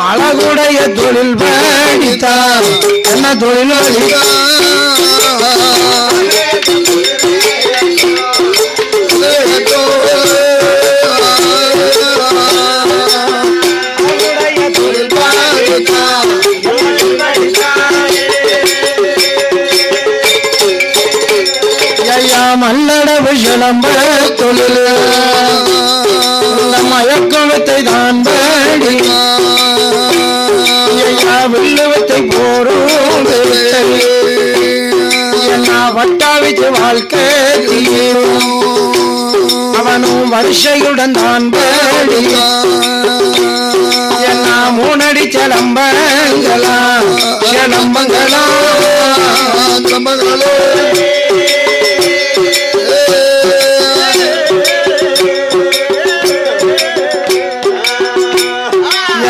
அழகுடைய தொழில் படித்தார் என்ன தொழில் மல்லடவு சிலம்ப தொழில் மயக்கத்தை தான் படி வில்லுவத்தை போரும் வட்டாவிச்சு வாழ்க்கை அவனும் வருஷையுடன் தான் படி மூணடி சிலம்பங்களா சிலம்பங்களா சிலம்பங்களோ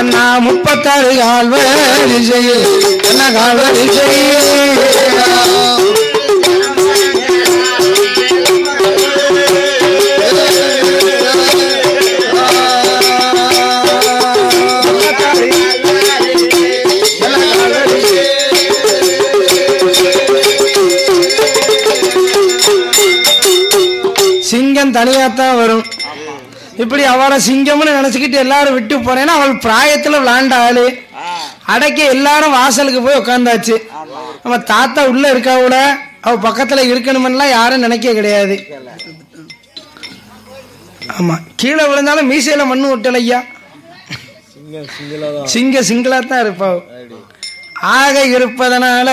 என்ன 36 கால் வரிசை என்ன கால் வரிசை சிங்கம் தனியாத்தான் வரும். இப்படி அவளை சிங்கம்னு நினைச்சுக்கிட்டு எல்லாரும் விட்டு போனேன்னா அவள் பிராயத்துல விளாண்ட ஆளு அடக்கி எல்லாரும் வாசலுக்கு போய் உட்காந்தாச்சு. நம்ம தாத்தா உள்ள இருக்கா கூட அவ பக்கத்துல இருக்கணும்லாம் யாரும் நினைக்க கிடையாது. ஆமா கீழே விழுந்தாலும் மீசையில மண்ணு விட்டலையா சிங்களா தான் இருப்பா. ஆக இருப்பதனால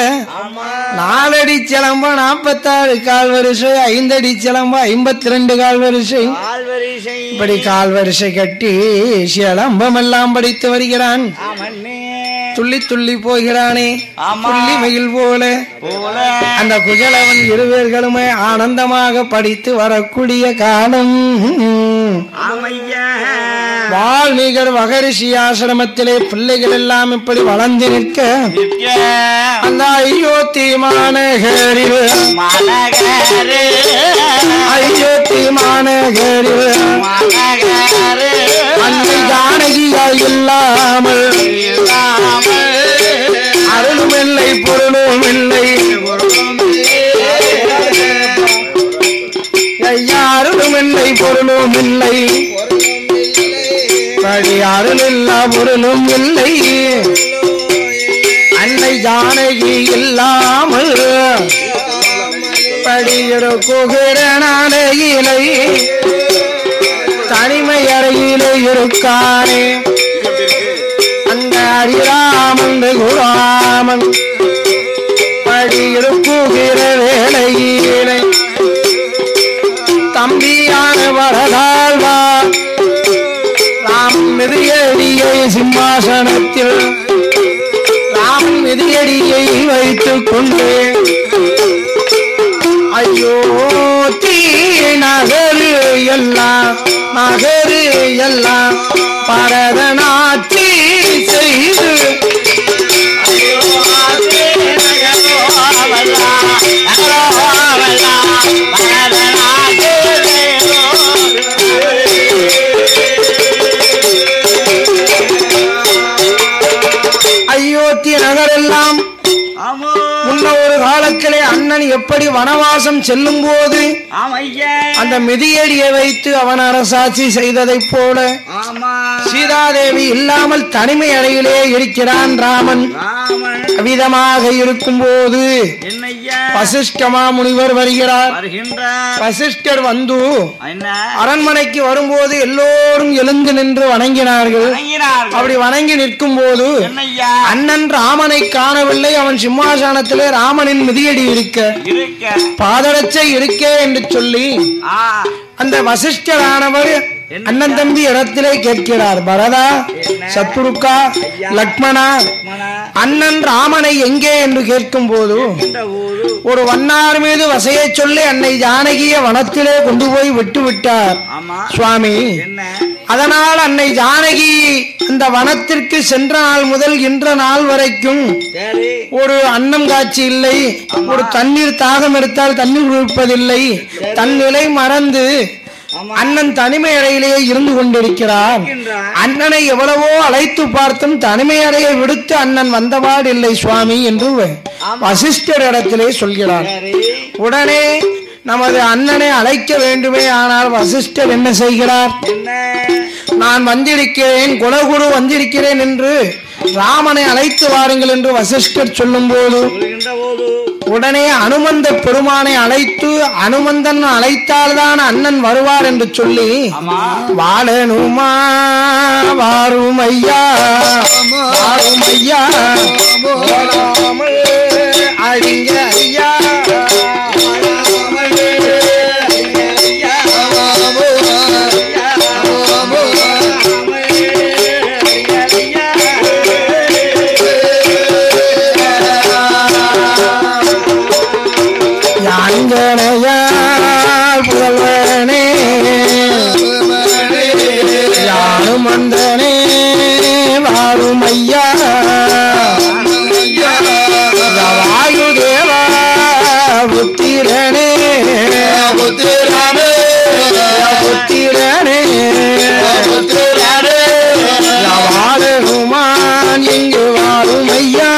4 அடி சிலம்ப 46 கால் வரிசை 5 அடி சிலம்ப 52 கால் வரிசை இப்படி கால் வரிசை கட்டி சிலம்பம் எல்லாம் படித்து வருகிறான். துள்ளி துள்ளி போகிறானே துள்ளி மயில் போல அந்த குஜலவன் இருவேர்களுமே ஆனந்தமாக படித்து வரக்கூடிய காலம். வால்மீகர் மகரிஷி ஆசிரமத்திலே பிள்ளைகள் எல்லாம் இப்படி வளர்ந்து நிற்க அந்த அயோத்தி மாநகரில் அயோத்தி மாநகரில் அன்னை ஜானகியா இல்லாமல் அருளும் இல்லை பொருளும் இல்லை அருளும் இல்லை பொருளும் இல்லை படி அருள் இல்லா பொருளும் இல்லை அன்னை ஜானகி இல்லாமல் படியிருக்குகிற நாளையிலை தனிமை அறையிலே இருக்கானே அந்த அரிராமன் குராமன் படியிருக்குகிற வேளையிலே தம்பியான வரதாழ்வா ராம் மிதியடியை சிம்மாசனத்தில் ராம் மிதியடியை வைத்துக் கொண்டு ஐயோ தீ நகரு எல்லாம் நகரு எல்லாம் பரதநாட்டி செய்து அயோத்தி நகரெல்லாம் முன்ன ஒரு காலத்திலே அண்ணன் எப்படி வனவாசம் செல்லும் போது அந்த மிதியடியை வைத்து அவன் அரசாட்சி செய்ததை போல சீதாதேவி இல்லாமல் தனிமை அறையிலே இருக்கிறான் ராமன். அவ்விதமாக இருக்கும் போது வசிஷ்டமா முனிவர் வருகிறார். வசிஷ்டர் வந்து அரண்மனைக்கு வரும்போது எல்லோரும் எழுந்து நின்று வணங்கினார்கள். அப்படி வணங்கி நிற்கும் போது அண்ணன் ராமனை காணவில்லை. அவன் சிம்மாசனத்திலே ராமனின் மிதியடி இருக்க பாதரட்சை இருக்கே என்று சொல்லி அந்த வசிஷ்டரானவர் அண்ணன் தம்பி இடத்திலே கேட்கிறார். பரதா சத்ருக்கா லக்ஷ்மணா அண்ணன் ராமனை எங்கே என்று கேட்கும் போது ஒரு வண்ணார் மீது வசையை சொல்லி அன்னை ஜானகிய வனத்திலே கொண்டு போய் விட்டு விட்டார் சுவாமி. அதனால் அன்னை ஜானகி அந்த வனத்திற்கு சென்ற நாள் முதல் இன்ற நாள் வரைக்கும் ஒரு அன்னம் காட்சி இல்லை, ஒரு தண்ணீர் தாகம் எடுத்தால் தண்ணீர் குடிப்பதில்லை, தன் நிலை மறந்து அண்ணன் தனிமை அறையிலேயே இருந்து கொண்டிருக்கிறார். அண்ணனை எவ்வளவோ அழைத்து பார்த்தும் தனிமை அறையை விடுத்து அண்ணன் வந்தபாடு இல்லை சுவாமி என்று வசிஷ்டர் இடத்திலே சொல்கிறார். உடனே நமது அண்ணனை அழைக்க வேண்டுமே. ஆனால் வசிஷ்டர் என்ன செய்கிறார்? நான் வந்திருக்கிறேன், குலகுரு வந்திருக்கிறேன் என்று ராமனை அழைத்து வாருங்கள் என்று வசிஷ்டர் சொல்லும் போது உடனே அனுமந்த பெருமானை அழைத்து அனுமந்தன் அழைத்தால்தான் அண்ணன் வருவார் என்று சொல்லி வாழனுமா வாரும் ஐயா வாரும் ஐயா அழிங்க ஐயா புகழ்வனே யாரும் வந்தனே வாரும் ஐயா வாயுதேவா புத்திரனே புத்திரனே புத்திரனே வாழுமான் இங்கு வாரும் ஐயா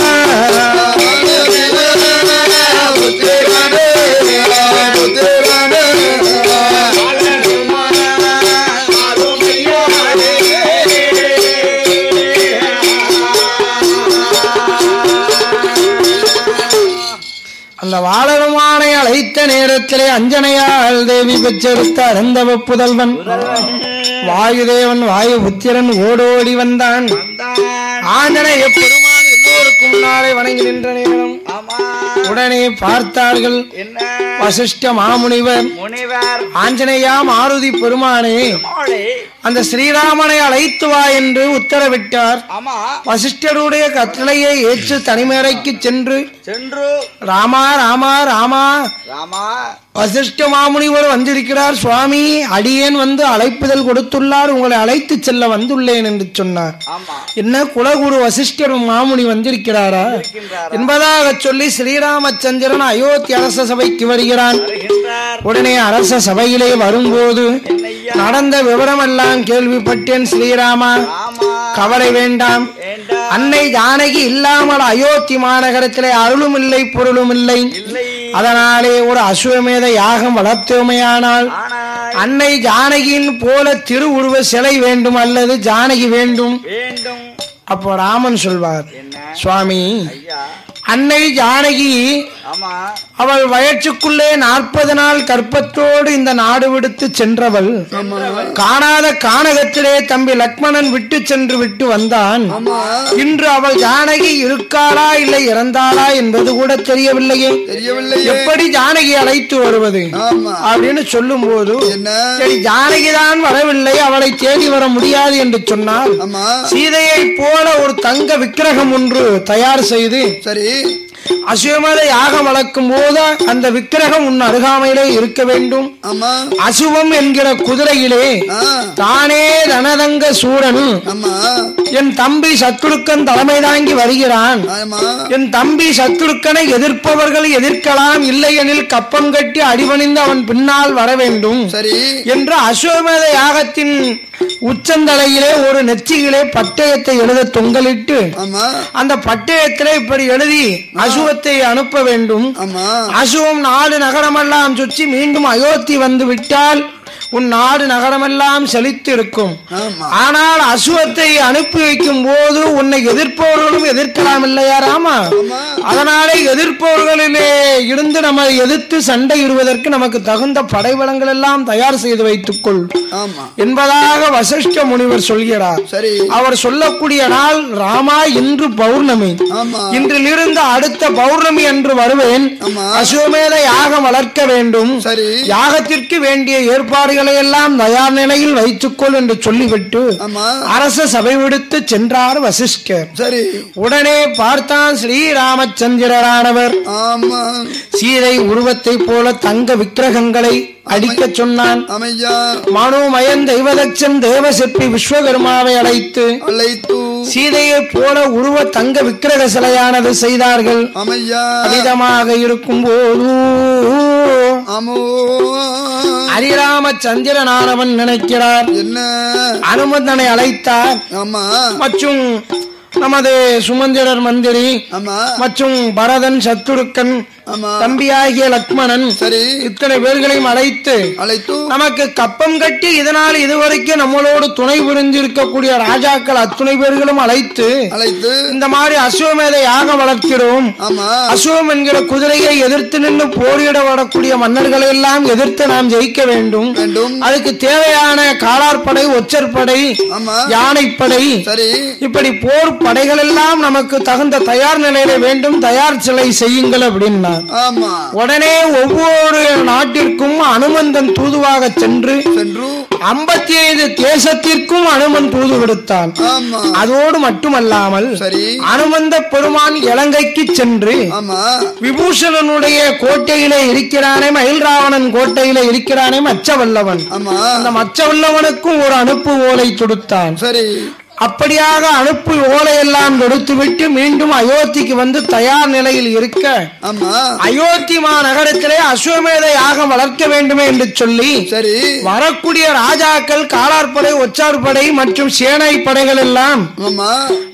அந்த வாழருமானை அழைத்த நேரத்திலே அஞ்சனையால் தேவி பெற்றெடுத்த அருந்தவ புதல்வன் வாயுதேவன் வாயு புத்திரன் ஓடோடி வந்தான். ஆஞ்சனைய பெருமான் எல்லோருக்கும் முன்னாலே வணங்கி நின்ற நேரம் உடனே பார்த்தார்கள். வசிஷ்ட மாமுனிவர் ஆஞ்சனையா மாருதி பெருமானே அந்த ஸ்ரீராமனை அழைத்து வா என்று உத்தரவிட்டார். வசிஷ்டருடைய கட்டளையை ஏற்று தனிமேறைக்கு சென்று ராமா ராமா ராமா வசிஷ்ட மாமுனிவர் வந்திருக்கிறார் சுவாமி, அடியேன் வந்து அழைப்புதல் கொடுத்துள்ளார், உங்களை அழைத்து செல்ல வந்துள்ளேன் என்று சொன்னார். என்ன குலகுரு வசிஷ்டர் மாமுனி வந்திருக்கிறாரா என்பதாக சொல்லி ஸ்ரீராமச்சந்திரன் அயோத்தி அரச சபைக்கு வருகிறான். உடனே அரச சபையிலே வரும்போது நடந்த விவரம் எல்லாம் கேள்விப்பட்டேன். ஸ்ரீராமா கவலை வேண்டாம், அன்னை ஜானகி இல்லாமல் அயோத்தி மாநகரத்திலே அருளும் இல்லை பொருளும் இல்லை. அதனாலே ஒரு அசுவமேத யாகம் வளர்த்தோமையானால் அன்னை ஜானகியின் போல திருவுருவ சிலை வேண்டும் அல்லது ஜானகி வேண்டும். அப்போ ராமன் சொல்வார், சுவாமி அன்னை ஜானகி அவள் வயற்றுக்குள்ளே 40 நாள் கற்பத்தோடு இந்த நாடு விடுத்து சென்றவள். காணாத கானகத்திலே தம்பி லக்ஷ்மணன் விட்டு சென்று விட்டு வந்தான். இன்று அவள் ஜானகி இருக்காளா இல்லை இறந்தாளா என்பது கூட தெரியவில்லையே, எப்படி ஜானகி அழைத்து வருவது அப்படின்னு சொல்லும் போது சரி ஜானகிதான் வரவில்லை, அவளை தேடி வர முடியாது என்று சொன்னால் சீதையை போல ஒரு தங்க விக்கிரகம் ஒன்று தயார் செய்து சரி அசுவமேத யாகம் வளர்க்கும் போது அந்த விக்கிரகம் உன் அருகாமையிலே இருக்க வேண்டும். அசுவம் என்கிற குதிரையிலே தானே தனதங்க சூரன் என் தம்பி சத்ருக்கன் தலைமை தாங்கி வருகிறான். என் தம்பி சத்ருக்கனை எதிர்ப்பவர்கள் எதிர்க்கலாம், இல்லையெனில் கப்பம் கட்டி அடிபணிந்து அவன் பின்னால் வர வேண்டும் என்று அசுவமேத யாகத்தின் உச்சந்தலையிலே ஒரு நெற்றியிலே பட்டயத்தை எழுத தொங்கலிட்டு அந்த பட்டயத்திலே இப்படி எழுதி அசுவத்தை அனுப்ப வேண்டும். அசுவம் 4 நகரமெல்லாம் சுற்றி மீண்டும் அயோத்தி வந்து விட்டால் உன் நாடு நகரமெல்லாம் செழித்து இருக்கும். ஆனால் அசுவத்தை அனுப்பி வைக்கும் போது உன்னை எதிர்ப்பவர்களும் எதிர்க்கலாம் இல்லையா ராமா? அதனாலே எதிர்ப்பவர்களிலே இருந்து நம்ம எதிர்த்து சண்டையிடுவதற்கு நமக்கு தகுந்த படைபலங்கள் எல்லாம் தயார் செய்து வைத்துக் கொள் என்பதாக வசிஷ்ட முனிவர் சொல்கிறார். அவர் சொல்லக்கூடிய நாள் ராமா இன்று பௌர்ணமி, இன்றிலிருந்து அடுத்த பௌர்ணமி என்று வருவேன். அசுவமேத யாகம் வளர்க்க வேண்டும், யாகத்திற்கு வேண்டிய ஏற்பாடுகள் எல்லாம் தயார் நிலையில் வைத்துக்கொள் என்று சொல்லிவிட்டு அரச சபை விடுத்து சென்றார் வசிஷ்டர். உடனே பார்த்தான் ஸ்ரீராமச்சந்திரரானவர் சீதை உருவத்தை போல தங்க விக்கிரகங்களை அடிக்க சொன்னான். மனுமயன் தெய்வதட்சன் தேவசிற்பி விஸ்வகர்மாவை அழைத்து சீதையை போல உருவ தங்க விக்கிரக சிலையானது செய்தார்கள். அதிதமாக இருக்கும் போது ஹரிராமச்சந்திரனானவன் நினைக்கிறார் என்ன அனுமந்தனை அழைத்தார். மற்றும் நமது சுமந்திரர் மந்திரி மற்றும் பரதன் சத்துருக்கன் தம்பியாகிய லக்ஷ்மணன் இத்தனை பேர்களையும் அழைத்து நமக்கு கப்பம் கட்டி இதனால் இதுவரைக்கும் நம்மளோடு துணை புரிந்திருக்கக்கூடிய ராஜாக்கள் அத்துணை பேர்களும் அழைத்து இந்த மாதிரி அசுவமேதை யாக வளர்க்கிறோம். அசுவம் என்கிற குதிரையை எதிர்த்து நின்று போரிட வரக்கூடிய மன்னர்களை எல்லாம் எதிர்த்து நாம் ஜெயிக்க வேண்டும். அதுக்கு தேவையான காலார்படை, ஒற்றற்படை, யானைப்படை, இப்படி போர் படைகள் எல்லாம் நமக்கு தகுந்த தயார் நிலையில வேண்டும். தயார் சிலை செய்யுங்கள் அப்படின்னா உடனே ஒவ்வொரு நாட்டிற்கும் அனுமந்தன் தூதுவாக சென்று 55 தேசத்திற்கும் அனுமன் தூது விடுத்தான். அதோடு மட்டுமல்லாமல் அனுமந்த பெருமான் இலங்கைக்கு சென்று விபூஷணனுடைய கோட்டையிலே இருக்கிறானே, மயில் ராவணன் கோட்டையிலே இருக்கிறானே மச்சவல்லவன், அந்த மச்சவல்லவனுக்கும் ஒரு அனுப்பு ஓலை தொடுத்தான். அப்படியாக அனுப்பு ஓலையெல்லாம் கொடுத்துவிட்டு மீண்டும் அயோத்திக்கு வந்து தயார் நிலையில் இருக்க அயோத்தி மாநகரத்திலே அஸ்வமேத யாகம் வளர்க்க வேண்டுமே என்று சொல்லி வரக்கூடிய ராஜாக்கள் காலார்படை, ஒற்றார்படை மற்றும் சேனை படைகள் எல்லாம்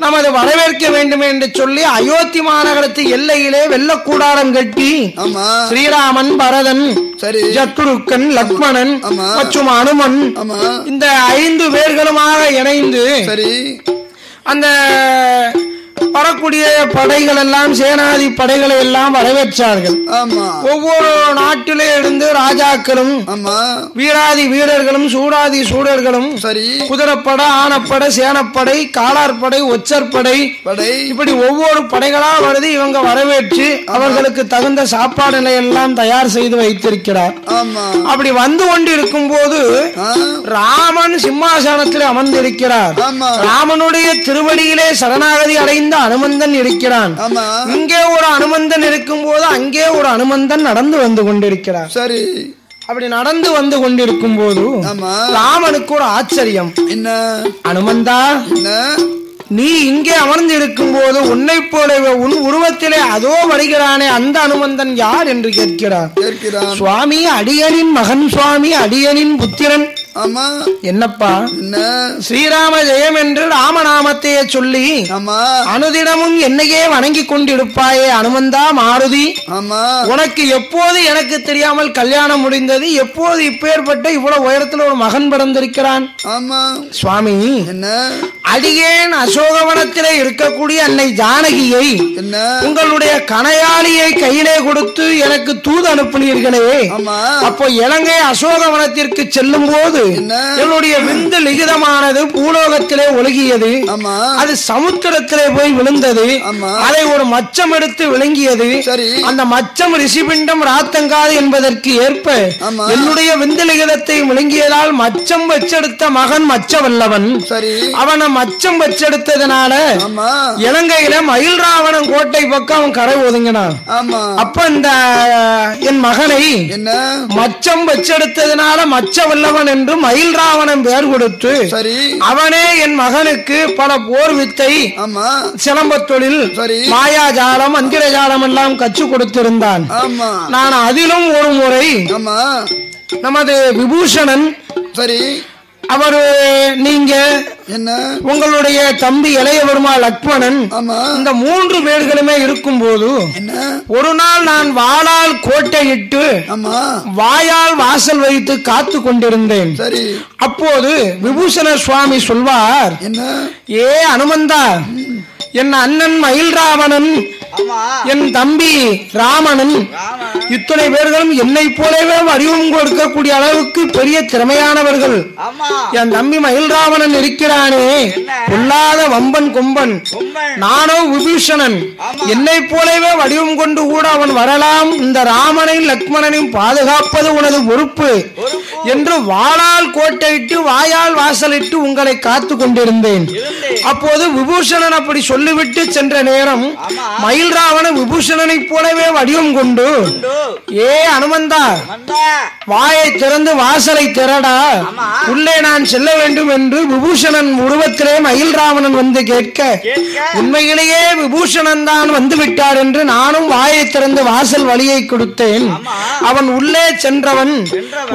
நமது வரவேற்க வேண்டுமே என்று சொல்லி அயோத்தி மாநகரத்து எல்லையிலே வெள்ளக்கூடாரம் கட்டி ஸ்ரீராமன், பரதன், சத்ருக்கன், லக்ஷ்மணன் மற்றும் அனுமன் இந்த 5 பேர்களுமாக இணைந்து அந்த வரக்கூடிய படைகள் எல்லாம் சேனாதி படைகளை எல்லாம் வரவேற்றார்கள். ஒவ்வொரு நாட்டிலே இருந்து ராஜாக்களும் வீராதி வீரர்களும் சூடாதி சூடர்களும் குதிரைப்படை, ஆனப்படை, சேனப்படை, காலார்படை, ஒற்றற்படை, இப்படி ஒவ்வொரு படைகளா வருது. இவங்க வரவேற்று அவர்களுக்கு தகுந்த சாப்பாடு நிலையெல்லாம் தயார் செய்து வைத்திருக்கிறார். அப்படி வந்து கொண்டிருக்கும் போது ராமன் சிம்மாசனத்தில் அமர்ந்திருக்கிறார். ராமனுடைய திருவடியிலே சரணாகதி அடைந்த அனுமந்தன் இருக்கிறான். இங்கே ஒரு அனுமந்தன் இருக்கும் போது அங்கே ஒரு அனுமந்தன் நடந்து வந்து கொண்டிருக்கிறார். அப்படி நடந்து வந்து கொண்டிருக்கும் போது ராமனுக்கு ஒரு ஆச்சரியம். என்ன அனுமந்தா, நீ இங்கே அமர்ந்து இருக்கும் போது உன்னை போலவே உன் உருவத்திலே அதோ வருகிறானே அந்த அனுமந்தன் யார் என்று கேட்கிறார். சுவாமி, அடியனின் மகன், சுவாமி அடியனின் புத்திரன். என்னப்பா, ஸ்ரீராம ஜெயம் என்று ராமநாமத்தையே சொல்லி அனுதினமும் என்னையே வணங்கி கொண்டிருப்பாயே அனுமந்தா மாருதி, உனக்கு எப்போது எனக்கு தெரியாமல் கல்யாணம் முடிந்தது? எப்போது இப்பேற்பட்ட இவ்வளவு உயரத்தில் ஒரு மகன் பிறந்திருக்கிறான்? சுவாமி, அடியேன் அசோகவனத்திலே இருக்கக்கூடிய அன்னை ஜானகியை உங்களுடைய கணையாளியை கையிலே கொடுத்து எனக்கு தூது அனுப்பினீர்களே, அப்போ இலங்கை அசோகவனத்திற்கு செல்லும் போது என்னுடைய விந்து லிகிதமானது பூலோகத்திலே ஒழுகியது. அது சமுத்திரத்திலே போய் விழுந்தது. அதை ஒரு மச்சம் எடுத்து விழுங்கியது. அந்த மச்சம் ரிஷிபிண்டம் ராத்தங்காது என்பதற்கு ஏற்ப என்னுடைய விந்து லிகிதத்தை விழுங்கியதால் மச்சம் வச்செடுத்த மகன் மச்சவல்லவன். அவனை மச்சம் வச்செடுத்ததுனால இலங்கையில மயில் ராவணன் கோட்டை பக்கம் அவன் கரை ஒதுங்கினான். அப்ப இந்த என் மகனை மச்சம் வச்செடுத்ததுனால மச்சவல்லவன் என்று மயில் ராவணன் பெயர் கொடுத்து அவனே என் மகனுக்கு பல போர் வித்தை, சிலம்ப தொழில், மாயாஜாலம், அந்திரஜாலம் எல்லாம் கற்றுக் கொடுத்திருந்தான். நான் அதிலும் ஒரு முறை நமது விபூஷணன் அவரு நீங்க உங்களுடைய தம்பி இளையவருமா லக்ஷ்மணன் இந்த 3 பேர்களுமே இருக்கும் போது ஒரு நாள் நான் வாளால் கோட்டையிட்டு வாயால் வாசல் வைத்து காத்து கொண்டிருந்தேன். அப்போது விபூஷண சுவாமி சொல்வார், ஏ அனுமந்தா, என் அண்ணன் மயில் ராவணன், என் தம்பி ராமணன், இத்தனை பேர்களும் என்னை போலவே வடிவம் கொடுக்கக்கூடிய அளவுக்கு பெரிய திறமையானவர்கள். என் தம்பி மயில் ராவணன் இருக்கிறானே, பொல்லாத வம்பன் கொம்பன். நானோ விபீஷணன், என்னை போலவே வடிவம் கொண்டு கூட அவன் வரலாம். இந்த ராமனையும் லக்ஷ்மணனையும் பாதுகாப்பது உனது பொறுப்பு என்று வாளால் கோட்டையிட்டு வாயால் வாசலிட்டு உங்களை காத்து கொண்டிருந்தேன். அப்போது விபூஷணன் அப்படி சொல்லிவிட்டு சென்ற நேரம் மயில் ராவணன் விபூஷணனை போலவே வடிவம் கொண்டு ஏ அனுமந்தா, வாயை திறந்து வாசலை திறடா, உள்ளே நான் செல்ல வேண்டும் என்று விபூஷணன் உருவத்திலே மயில் ராவணன் வந்து கேட்க, உண்மையிலேயே விபூஷணன் தான் வந்து விட்டார் என்று நானும் வாயை திறந்து வாசல் வழியை கொடுத்தேன். அவன் உள்ளே சென்றவன்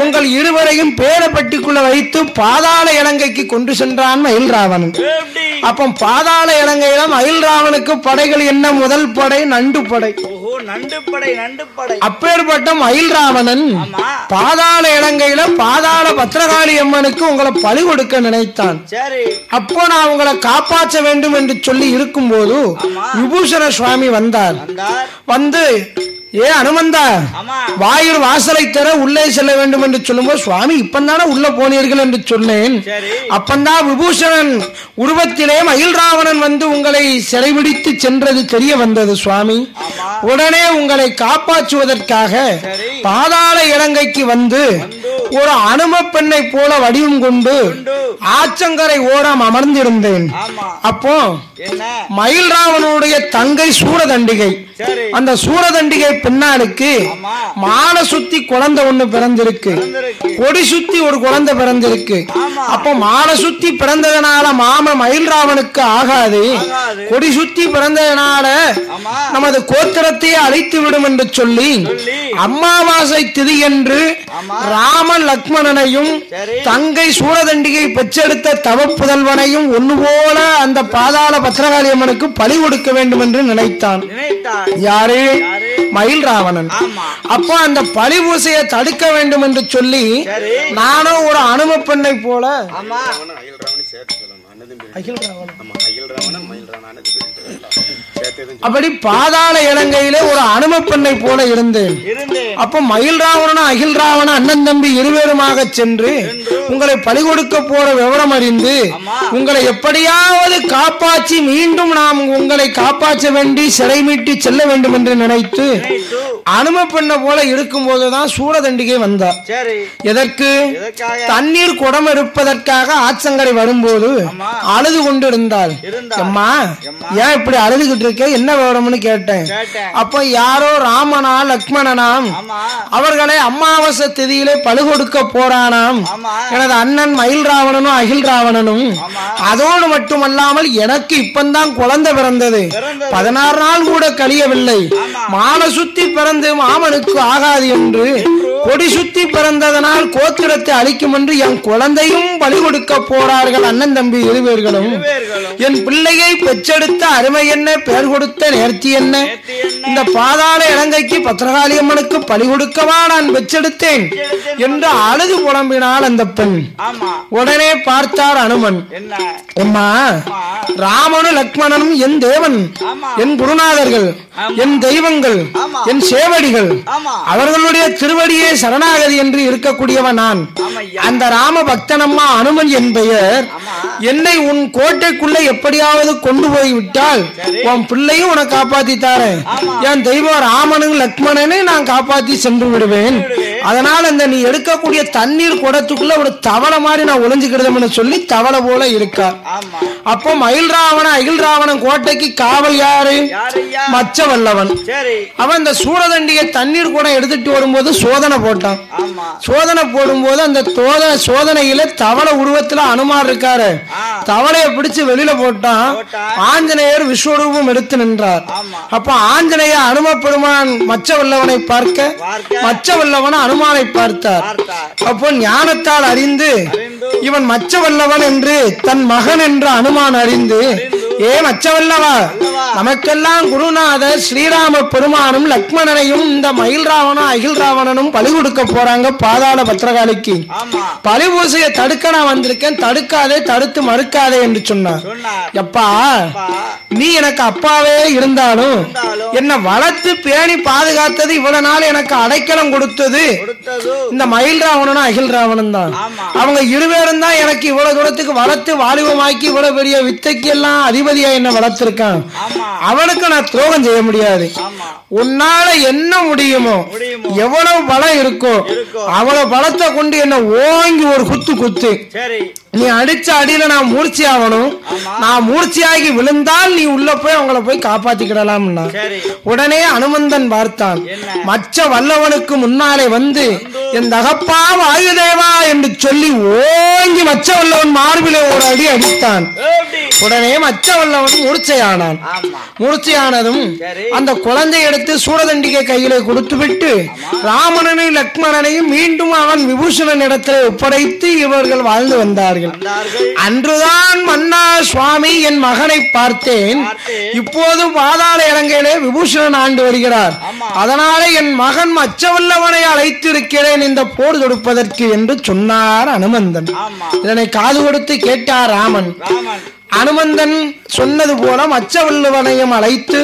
உங்கள் இருவரையும் பேரப்பட்டிக்குள்ள வைத்து பாதாள இலங்கைக்கு கொண்டு சென்றான் மயில் ராவணன். அப்போ பாதாள இலங்கையில மயில் ராவனுக்கு படைகள் என்ன? முதல் படை நண்டு படை. அப்பேற்பட்ட மயில் ராவணன் பாதாள இலங்கையில பாதாள பத்ரகாளி அம்மனுக்கு உங்களை பலி கொடுக்க நினைத்தான். அப்போ நான் உங்களை காப்பாற்ற வேண்டும் என்று சொல்லி இருக்கும் போது விபூஷண சுவாமி வந்தார். வந்து ஏ அனுமந்தா, வாயில் வாசலை தர உள்ளே செல்ல வேண்டும் என்று சொல்லும்போது, சுவாமி இப்பந்தானே உள்ள போனீர்கள் என்று சொன்னேன். அப்பந்தான் விபூஷணன் உருவத்திலே மயில் ராவணன் வந்து உங்களை சிறைபிடித்து சென்றது தெரிய வந்தது சுவாமி. உடனே உங்களை காப்பாற்றுவதற்காக பாதாள இலங்கைக்கு வந்து ஒரு அனும பெண்ணை போல வடிவம் கொண்டு ஆற்றங்கரை ஓரம் அமர்ந்திருந்தேன். அப்போ மயில் ராவனுடைய தங்கை சூரதண்டிகை, அந்த சூரதண்டிகை பெண்ணாளுக்கு மாலை சுத்தி குழந்தை ஒண்ணு பிறந்திருக்கு, கொடி சுத்தி ஒரு குழந்தை பிறந்திருக்கு. அப்போ மாலை சுத்தி பிறந்ததுனால மாம மயில் ராவனுக்கு ஆகாது, கொடி சுத்தி பிறந்ததுனால நமது கோத்திரத்தையே அழித்து விடும் என்று சொல்லி அமாவாசை திதி என்று ராம லக்ஷ்மணனையும் தங்கை சூரதண்டிகை பெற்றெடுத்த தவ புதல்வனையும் ஒன்று போல அந்த பாதாள பத்ரகாளி அம்மனுக்கு பலி கொடுக்க வேண்டும் என்று நினைத்தான். யாரு? மயில் ராவணன். அப்போ அந்த பலி பூசையை தடுக்க வேண்டும் என்று சொல்லி நானும் ஒரு அனும பெண்ணை போல அப்படி பாதாள இலங்கையிலே ஒரு அனும பெண்ணை போல இருந்தேன். அப்ப மயில் ராவணனும் அகில் ராவணன் அண்ணன் தம்பி இருவேருமாக சென்று உங்களை பலி கொடுக்க போற விவரம் அறிந்து உங்களை எப்படியாவது காப்பாற்றி மீண்டும் நாம் உங்களை காப்பாற்ற வேண்டி சிறை மீட்டி செல்ல வேண்டும் என்று நினைத்து அனும பெண்ணை போல இருக்கும் போதுதான் சூரதண்டிகை வந்தார். எதற்கு? தண்ணீர் குடம் இருப்பதற்காக ஆற்றங்கரை வரும்போது அழுது கொண்டு இருந்தாள். அம்மா ஏன் இப்படி அழுதுகிட்டு இருக்க, என்ன விவரம்னு கேட்டேன். அப்ப யாரோ ராமனா லக்ஷ்மணனாம் அவர்களை அமாவாசை திதியிலே பலி கொடுக்க போறானாம் எனது அண்ணன் மயில் ராவணனும் அகில் ராவணனும். அதோடு மட்டுமல்லாமல் எனக்கு இப்பந்தான் குழந்தை பிறந்தது, 16 நாள் கூட கழியவில்லை, மாலை சுத்தி பிறந்து மாமனுக்கு ஆகாது என்று கொடி சுத்தி பிறந்ததனால் கோத்திரத்தை அழிக்கும் என்று என் குழந்தையும் பலி கொடுக்க போறார்கள் அண்ணன் தம்பி இருவேர்களும். என் பிள்ளையை பெற்றெடுத்த அருமை என்ன, பெயர் கொடுத்த நேர்த்தி என்ன, இந்த பாதாள இலங்கைக்கு பத்ரகாளி அம்மனுக்கு பலி கொடுக்கவா நான் பெற்றெடுத்தேன் என்று அழுது புலம்பினாள் அந்த பெண். உடனே பார்த்தார் அனுமன். அம்மா, ராமனும் லக்ஷ்மணனும் என் தேவன், என் குருநாதர்கள், என் தெய்வங்கள், என் சேவடிகள், அவர்களுடைய திருவடியே சரணாகதி என்று இருக்கக்கூடியவன் நான். அந்த ராம பக்தனம்மா அனுமன் என் பெயர். என்னை உன் கோட்டைக்குள்ள எப்படியாவது கொண்டு போய் விட்டால் உன் பிள்ளையும் உனக்கு காப்பாத்தி தாரேன், என் தெய்வம் ராமனும் லக்ஷ்மணனை நான் காப்பாத்தி சென்று விடுவேன். அதனால இந்த நீ எடுக்கக்கூடிய தண்ணீர் குடத்துக்குள்ள ஒரு தவளை மாதிரி நான் ஒளிஞ்சுக்கிறதுன்னு சொல்லி தவளை போல இருக்கார். அப்போ மயில் ராவணன் அகில் ராவணன் கோட்டைக்கு காவல் யாரு? மச்சவல்லவன். அவன் இந்த சூரதண்டியை தண்ணீர் குடம் எடுத்துட்டு வரும்போது சோதனை போட்டான். சோதனை போடும்போது அந்த சோதனையில தவளை உருவத்துல அனுமார் இருக்காரு, தவளையை பிடிச்சு வெளியில போட்டான். ஆஞ்சநேயர் விஸ்வரூபம் எடுத்து நின்றார். அப்ப ஆஞ்சநேய அனும பெருமான் மச்சவல்லவனை பார்க்க, மச்சவல்லவன் அனுமானை பார்த்தார். அப்போ ஞானத்தால் அறிந்து இவன் மச்சவல்லவன் என்று தன் மகன் என்று அனுமான் அறிந்து, ஏ மச்சவல்லவா, நமக்கெல்லாம் குருநாதர் ஸ்ரீராம பெருமானும் லக்ஷ்மணனையும் இந்த மயில் ராவணனும் அகில் ராவணனும் பலி கொடுக்க போறாங்க பாதாள பத்ரகாளிக்கு. பலி பூசையை தடுக்க நான் வந்திருக்கேன், தடுக்காதே, தடுத்து மறுக்காதே என்று சொன்னார். எப்பா, நீ எனக்கு அப்பாவே இருந்தாலும் என்னை வளர்த்து பேணி பாதுகாத்தது, இவ்வளவு நாள் எனக்கு அடைக்கலம் கொடுத்தது இந்த மயில் ராவணனும் அகில் ராவணன் தான். அவங்க இருவேரும் தான் எனக்கு இவ்வளவு தூரத்துக்கு வளர்த்து வாலிபமாக்கி இவ்வளவு பெரிய வித்தைக்கு எல்லாம் அதிபதியா என்ன வளர்த்திருக்கான். அவனுக்கு நான் துரோகம் செய்ய முடியாது. உன்னால என்ன முடியுமோ எவ்வளவு பலம் இருக்கோ அவ்வளவு பலத்தை கொண்டு என்ன ஓங்கி ஒரு குத்து நீ அடிச்ச அடியில நான் மூர்ச்சி ஆகணும். நான் மூர்ச்சியாகி விழுந்தால் நீ உள்ள போய் அவங்கள போய் காப்பாத்திக்கிடலாம்னா உடனே அனுமந்தன் பார்த்தான். மச்ச வல்லவனுக்கு முன்னாலே வந்து என் தகப்பா வாயுதேவா என்று சொல்லி ஓங்கி மச்ச வல்லவன் மார்பிலே ஒரு அடி அடித்தான். உடனே மச்ச வல்லவன் மூர்ச்சையானான். மூர்ச்சையானதும் அந்த குழந்தை எடுத்து சூரதண்டிகை கையிலே கொடுத்து விட்டு ராமனையும் லக்ஷ்மணனையும் மீண்டும் அவன் விபூஷணன் இடத்திலே ஒப்படைத்து இவர்கள் வாழ்ந்து வந்தார்கள். அன்றுதான் மன்னா சுவாமி என் மகனை பார்த்தேன். இப்போது பாதாள இலங்கையிலே விபூஷணன் ஆண்டு வருகிறார். அதனாலே என் மகன் மச்சவல்லவனை அழைத்திருக்கிறேன் இந்த போர் தொடுப்பதற்கு என்று சொன்னார் அனுமந்தன். இதனை காது கொடுத்து கேட்டார் ராமன். அனுமந்தன் சொன்னது போல மச்சவல்லவனையும் அழைத்து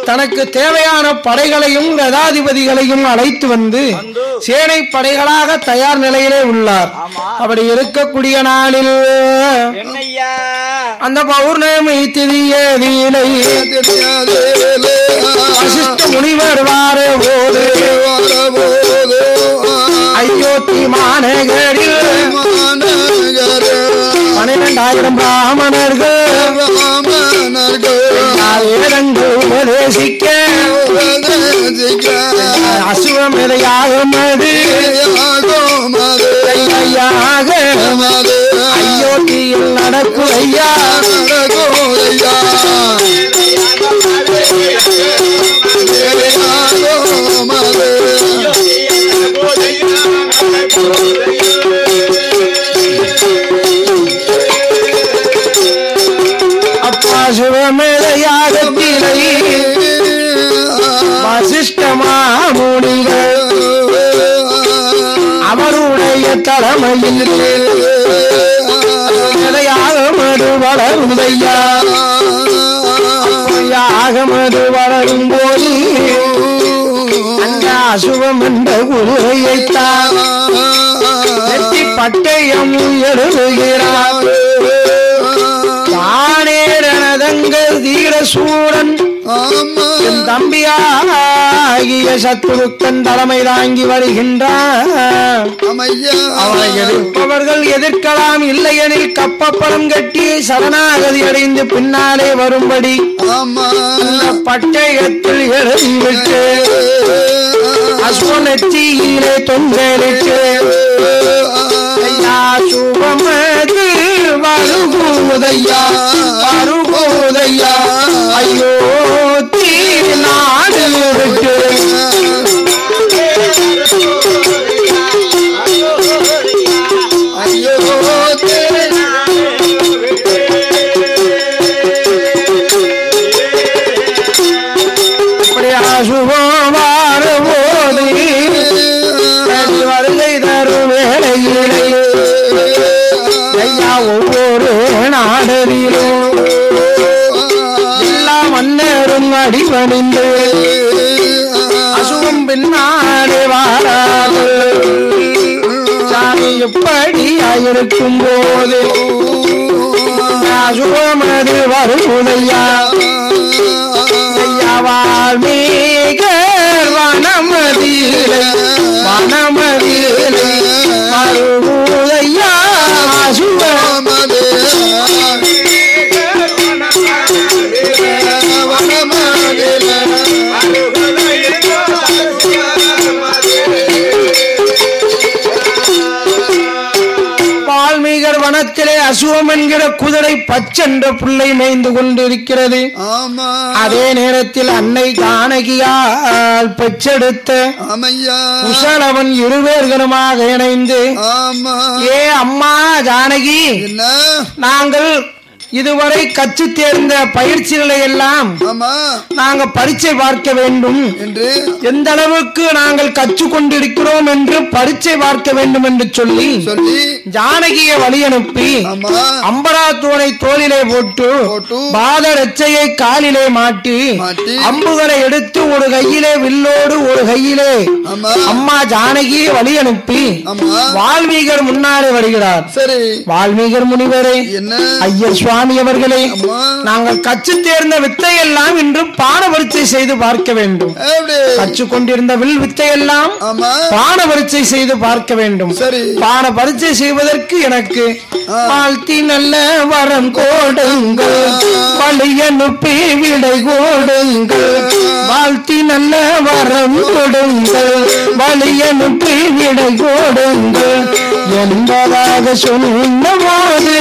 தனக்கு தேவையான படைகளையும் ரதாதிபதிகளையும் அழைத்து வந்து சேனை படைகளாக தயார் நிலையிலே உள்ளார். அப்படி இருக்கக்கூடிய நாளில் அந்த பௌர்ணமி திதியதிலே வசிஷ்ட முனிவர் வார போது அயோத்தி மாநகரில் 12,000 பிராமணர்கள் உபதேசிக்க அசுவமிதையாகமது அயோத்தியில் நடக்கும் ஐயா சிவமேதையாகத்திலே வசிஷ்டமாமுனிகள் அவருடைய தலைமையில் மேதையாகமது வளருதையா. ஆகமது வளரும் போது அந்த அசுவம் என்ற குருவையைத்தான் வெற்றி பட்டயம் எழுதுகிறார். தானேரணதங்கள் தீர சூரன் என் தம்பியாகிய சத்துருக்கன் தலைமை தாங்கி வருகின்றான். அவனை எதிர்ப்பவர்கள் எதிர்க்கலாம், இல்லையெனில் கப்பப்படம் கட்டி சரணாகதி அடைந்து பின்னாலே வரும்படி பட்டயத்தில் எழுதிவிட்டு அசுவனெற்றியிலே தொங்கலிட்டு சுபமது வருகுதையா வருகுதையா ஐயோ தீ நாடு விட்டு சுபம் வாரபோது வருகை தரும் வேளையிலே ஐயா ஒவ்வொரு நாடரிலும் எல்லா மன்னரும் அடிபணிந்து அசுவம் பின்னாலே வாராது சாமி எப்படியாயிருக்கும் போது அசுவமது வருதையா வால்மீகர் வனமதியிலே வனமதியிலே மறுபூதையா சுவமது வால்மீகர் வனத்திலே அசுவம் என்கிற குதிரை பச்சென்ற புல்லை மேய்ந்து கொண்டிருக்கிறது. அதே நேரத்தில் அன்னை ஜானகியால் பெற்றெடுத்த குசலவன் இருவேர்களுமாக இணைந்து ஏ அம்மா ஜானகி, நாங்கள் இதுவரை கற்று தேர்ந்த பயிற்சிகளை எல்லாம் நாங்க பரீட்சை பார்க்க வேண்டும் என்று, எந்த அளவுக்கு நாங்கள் கற்றுக்கொண்டிருக்கிறோம் என்று பரீட்சை பார்க்க வேண்டும் என்று சொல்லி ஜானகியை வழி அனுப்பி அம்பராத்தோனை தோளிலே போட்டு பாதரட்சையை காலிலே மாட்டி அம்புகளை எடுத்து ஒரு கையிலே வில்லோடு ஒரு கையிலே அம்மா ஜானகியை வழி அனுப்பி வால்மீகர் முன்னாலே வருகிறார். வால்மீகர் முனிவரே, ஐயர் சுவாமி சுவாமி அவர்களே, நாங்கள் கற்று தேர்ந்த வித்தையெல்லாம் இன்று பான பரீட்சை செய்து பார்க்க வேண்டும். கற்று கொண்டிருந்த வில் வித்தையெல்லாம் பான பரீட்சை செய்து பார்க்க வேண்டும். பான பரீட்சை செய்வதற்கு எனக்கு வாழ்த்தி நல்ல வரம் கோடுங்கள், வழி அனுப்பி விடை கோடுங்கள். வாழ்த்தி நல்ல வரம் கொடுங்கள், வழி அனுப்பி விடை கோடுங்கள் என்பதாக சொன்னபோது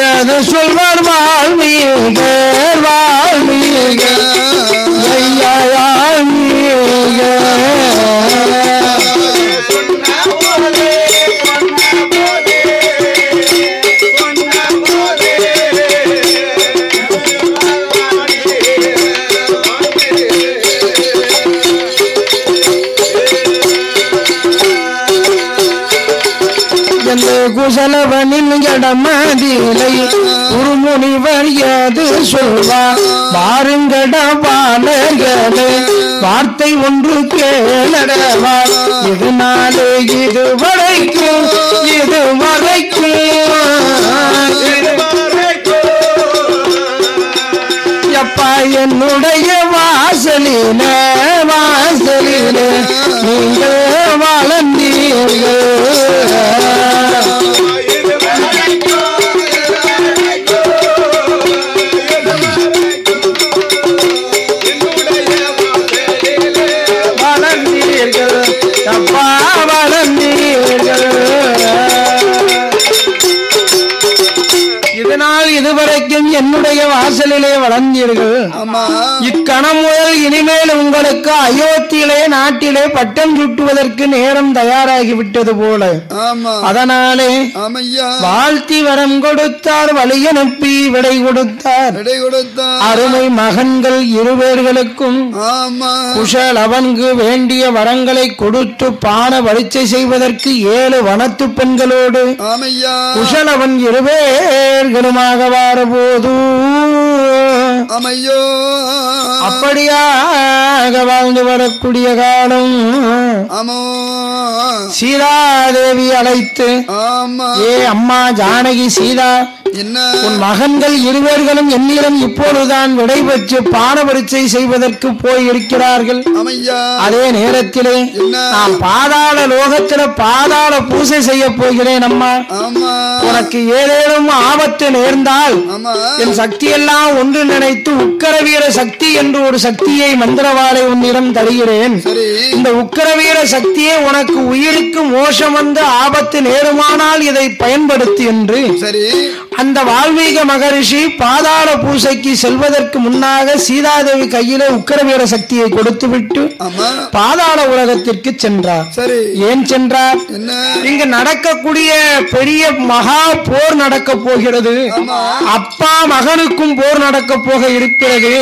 ஏது சொல்வார் வாழ்வீக வாழ்வீக ஐயா வாழ்வீக. குசலவனின் இடமதிலை குருமுனிவர் ஏது சொல்வார் வாருங்கட பாலர்களே, வார்த்தை ஒன்று கேளடவார். இதனாலே இதுவரைக்கும் எப்பா என்னுடைய வாசலிலே நீங்கள் வளர்ந்தீர்கள். இதனால் இதுவரைக்கும் என்னுடைய வாசலிலே வளர்ந்தீர்கள். இக்கணம் முதல் இனிமேல் உங்களுக்கு அயோத்தியிலே நாட்டிலே பட்டம் சுட்டுவதற்கு நேரம் தயாராகிவிட்டது போல. அதனாலே வாழ்த்தி வரம் கொடுத்தார், வழி அனுப்பி விடை கொடுத்தார். அருமை மகன்கள் இருவேர்களுக்கும் குஷலவன்கு வேண்டிய வரங்களை கொடுத்து பான பரீட்சை செய்வதற்கு 7 வனத்து பெண்களோடு குஷலவன் இருவேர்களுமாக வாரபோது அப்படியாக வாழ்ந்து வரக்கூடிய காலம் சீதாதேவி அழைத்து, ஏ அம்மா ஜானகி சீதா, உன் மகன்கள் இருவர்களும் என்னிடம் இப்பொழுதுதான் விடை பெற்று பான பரீட்சை செய்வதற்கு போய் இருக்கிறார்கள். அதே நேரத்திலே நான் பாதாள லோகத்தில பாதாள பூசை செய்ய போகிறேன். அம்மா, உனக்கு ஏதேனும் ஆபத்து நேர்ந்தால் என் சக்தியெல்லாம் ஒன்று நினைத்து உக்கரவீர சக்தி என்று ஒரு சக்தியை மந்திரவாளை உன்னிடம் தருகிறேன். இந்த உக்கரவீர சக்தியை உனக்கு உயிருக்கு மோசம் வந்து ஆபத்து நேருமானால் இதை பயன்படுத்தி என்று அந்த வால்மீக மகரிஷி பாதாள பூசைக்கு செல்வதற்கு முன்னாக சீதாதேவி கையிலே உக்கரவீர சக்தியை கொடுத்து விட்டு பாதாள உலகத்திற்கு சென்றார். ஏன் சென்றார்? இங்கு நடக்கக்கூடிய பெரிய மகா போர் நடக்க போகிறது. அப்பா மகனுக்கும் போர் நடக்க போக இருக்கிறது.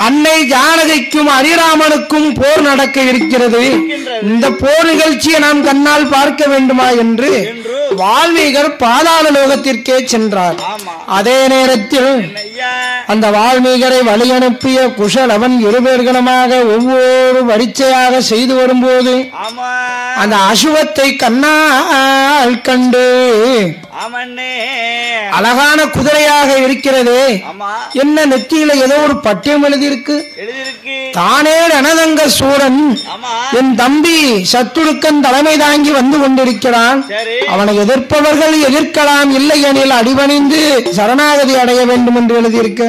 அன்னை ஜானகிக்கும் அரிராமனுக்கும் போர் நடக்க இருக்கிறது. இந்த போர் நிகழ்ச்சியை நாம் கண்ணால் பார்க்க வேண்டுமா என்று வால்மீகர் பாதாள லோகத்திற்கே சென்றார். அதே நேரத்தில் அந்த வால்மீகரை வழி அனுப்பிய குஷலவன் இருவேர்களுமாக ஒவ்வொரு பரீட்சையாக செய்து வரும்போது அந்த அசுவத்தை கண்ணால் கண்டு அழகான குதிரையாக இருக்கிறது. என்ன நெற்றியில ஏதோ ஒரு பட்டியம் எழுதியிருக்கு. தானே ரணதங்க சூரன் என் தம்பி சத்துருக்கன் தலைமை தாங்கி வந்து கொண்டிருக்கிறான். அவனை எதிர்ப்பவர்கள் எதிர்க்கலாம், இல்லை எனில் அடிபணிந்து சரணாகதி அடைய வேண்டும் என்று எழுதியிருக்க.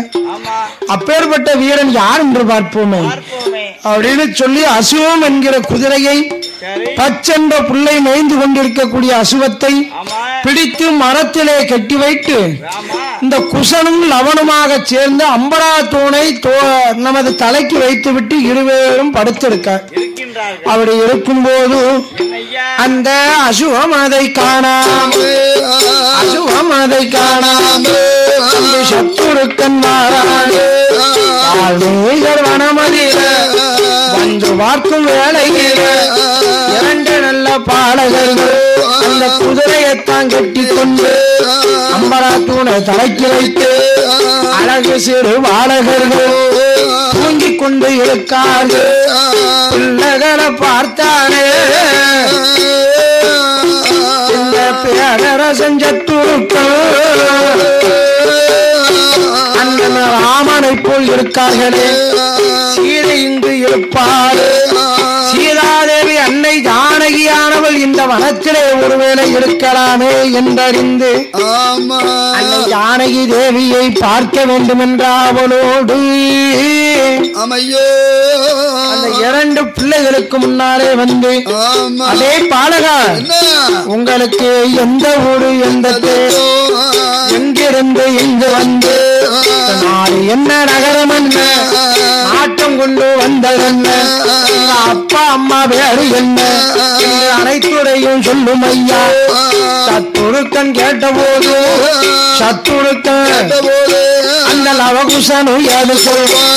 அப்பேற்பட்ட வீரன் யார் என்று பார்ப்போமே அப்படின்னு சொல்லி அசுவம் என்கிற குதிரையை பச்சென்ற புல்லை மேய்ந்து கொண்டிருக்கக்கூடிய அசுவத்தை பிடித்து மரத்திலே கட்டி வைத்து இந்த குசனும் லவனுமாக சேர்ந்து அம்பரா தூணை நமது தலைக்கு வைத்து விட்டு இருவேரும் படுத்திருக்கார். அப்படி இருக்கும் போது அந்த அசுவம் அதை காணாமல் சத்துருக்கன் வனமதில வந்து பார்க்கும் வேளையில் 2 நல்ல பாலகர்கள் அந்த குதிரையைத்தான் கட்டி கொண்டு அம்பரா தூணை தலைக்கு வைத்து அழகு சிறு பாலகர்கள் தூங்கிக் கொண்டு இருக்காது. பிள்ளைகளை பார்த்தானே பேரரசன் சத்துருக்கள் அண்ணன் ராமனை போல் இருக்கார்களே, சீதை இங்கு இருப்பாள். சீதாதேவி அன்னை ஜானகியானவள் இந்த வனத்திலே ஒருவேளை இருக்கலாமே என்றறிந்து அன்னை ஜானகி தேவியை பார்க்க வேண்டும் என்ற அவளோடு அந்த 2 பிள்ளைகளுக்கு முன்னாலே வந்து, அதே பாலகா, உங்களுக்கு எந்த ஊரு, எந்த எங்கிருந்து இங்கு வந்து நாடு என்ன, நகரம் என்ன, நாட்டம் கொண்டு வந்ததென்ன, அப்பா அம்மா வேறு என்ன என்று அனைத்துடையும் சொல்லும் ஐயா. சத்துருக்கன் கேட்டபோது, சத்துருக்கன் அந்த லவகுசனு ஏது சொல்வான்.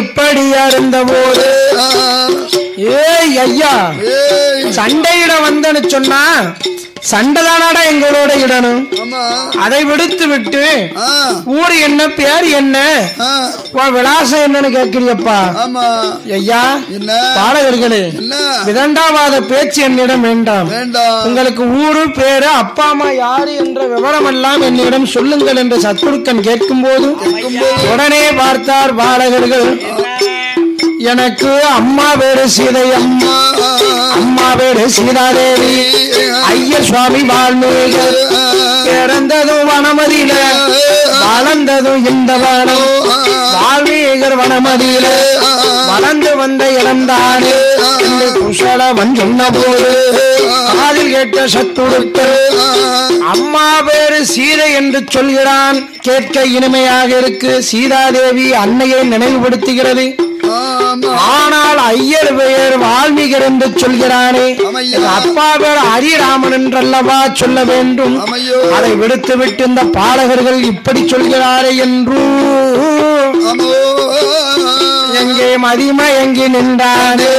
இப்படி இருந்த போது, ஏய் ஐயா, சண்டையிட வந்தன்னு சொன்னா சண்டைதானாடா எங்களோட இடணும். அதை விடுத்து விட்டு ஊர் என்ன, பேர் என்ன, விலாசம் என்னன்னு கேட்கிறியப்பா. ஐயா பாலகர்களே, விதண்டாவாத பேச்சு என்னிடம் வேண்டாம். உங்களுக்கு ஊரு, பேரு, அப்பா அம்மா யாரு என்ற விவரம் எல்லாம் என்னிடம் சொல்லுங்கள் என்று சத்துருக்கன் கேட்கும் போது உடனே பார்த்தார் பாலகர்கள். எனக்கு அம்மா பேரு சீதை, அம்மா பேரு சீதாதேவி, ஐயர் சுவாமி வால்மீகி, பிறந்ததும் வனமதியில, வளர்ந்ததும் இந்த வனம், வால்மீகர் வனமதியில வளர்ந்து வந்த இடம்தானே என்று குசலவன் சொன்ன போது காதில் கேட்ட சத்துருக்கள் அம்மா பேரு சீதை என்று சொல்கிறான். கேட்க இனிமையாக இருக்கு. சீதாதேவி அன்னையை நினைவுபடுத்துகிறது. ஆனால் ஐயர் பெயர் வால்மீகர் என்று சொல்கிறானே, அப்பா பேர் ஹரிராமன் என்றல்லவா சொல்ல வேண்டும். அதை விடுத்துவிட்டு இந்த பாலகர்கள் இப்படி சொல்கிறாரே என்று எங்கே மதிமை எங்கே நின்றானே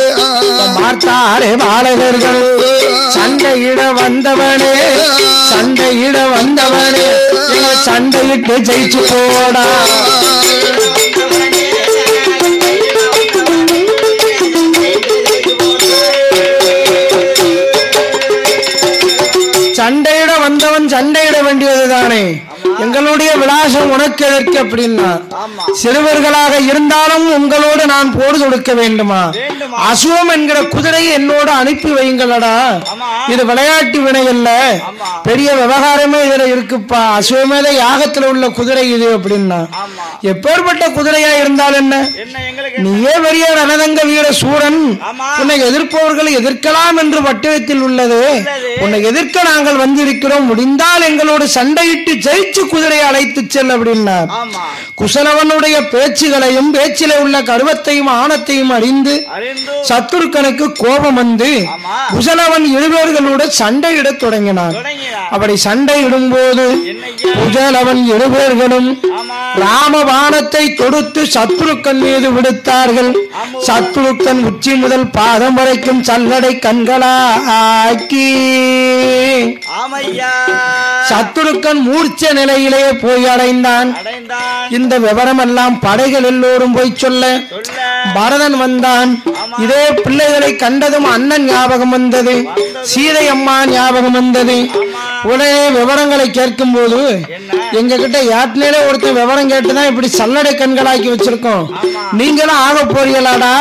பார்த்தாரே பாலகர்கள். சண்டையிட வந்தவனே, சண்டையிட வந்தவனே, சண்டையிட்டு ஜெயிச்சு போடா. சண்டையிட வந்தவன் சண்டையிட வேண்டியதுதானே. எங்களுடைய விலாசம் உனக்கு எதற்கு அப்படின்னா, சிறுவர்களாக இருந்தாலும் உங்களோடு நான் போடு கொடுக்க வேண்டுமா? அசுவம் என்கிற குதிரையை என்னோடு அனுப்பி வைங்களடா. இது விளையாட்டு வினை அல்ல, பெரிய விவகாரமே இதுல இருக்குப்பா. அசுவமேத யாகத்துல உள்ள குதிரை இது அப்படின்னா, எப்பேற்பட்ட குதிரையா இருந்தால் என்ன, நீயே பெரிய ரணதங்க வீர சூரன், உன்னை எதிர்ப்பவர்களை எதிர்க்கலாம் என்று வட்டத்தில் உள்ளது. உன்னை எதிர்க்க நாங்கள் வந்திருக்கிறோம். முடிந்தால் எங்களோடு சண்டையிட்டு ஜெயிச்சு குதிரையை அழைத்து செல் அப்படின்னார். குசலவனுடைய பேச்சுகளையும் பேச்சிலே உள்ள கருவத்தையும் ஆணத்தையும் அறிந்து சத்துருக்கனுக்கு கோபம் வந்து குசலவன் 7 பேர்களோடு சண்டையிட தொடங்கினான். அப்படி சண்டையிடும் போது குசலவன் 7 பேர்களும் ராமபாணத்தை தொடுத்து சத்துருக்கன் மீது விடுத்தார்கள். சத்துருக்கன் உச்சி முதல் பாதம் வரைக்கும் சல்லடை கண்களாக்கி சத்துருக்கன் மூர்ச்ச நிலையிலே போய் அடைந்தான். இந்த விவரம் எல்லாம் படைகள் எல்லோரும் போய் சொல்ல பரதன் வந்தான். இதே பிள்ளைகளை கண்டதும் அண்ணன் ஞாபகம் வந்தது, சீதை அம்மா ஞாபகம் வந்தது. உடனே விவரங்களை கேட்கும் போது எங்க கிட்ட யாத்திலே ஒருத்தர் விவரம் கேட்டுதான் இப்படி சல்லடை கண்களாக்கி வச்சிருக்கோம், நீங்களும் ஆக போறீங்களாடா,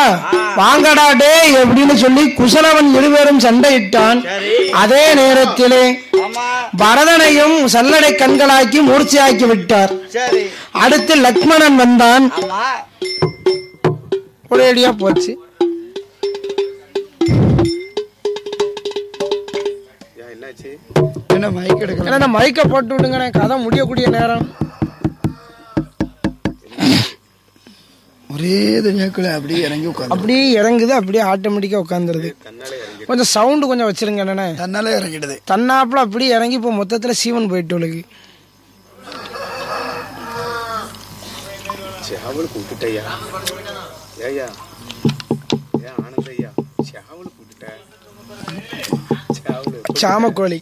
வாங்கடா டே அப்படின்னு சொல்லி குசலவன் 7 பேரும் சண்டையிட்டான். அதே நேரத்திலே பரதனையும் சல்லடை கண்களாக்கி மூர்ச்சையாக்கி விட்டார். அடுத்து லக்ஷ்மணன் வந்தான். ஒரேடியா போச்சு. என்ன மைக்க போட்டு விடுங்க, கதை முடியக்கூடிய நேரம். ஒரே அப்படியே இறங்கி அப்படியே இறங்குது, அப்படியே ஆட்டோமேட்டிக்கா உட்காந்துருது. கொஞ்சம் சவுண்டு கொஞ்சம் வச்சிருங்க. என்ன தன்னால இறங்கிடுது, தன்னாப்புல அப்படியே இறங்கி இப்போ மொத்தத்துல சீவன் போயிட்டு உலகு. சாமக்கோழி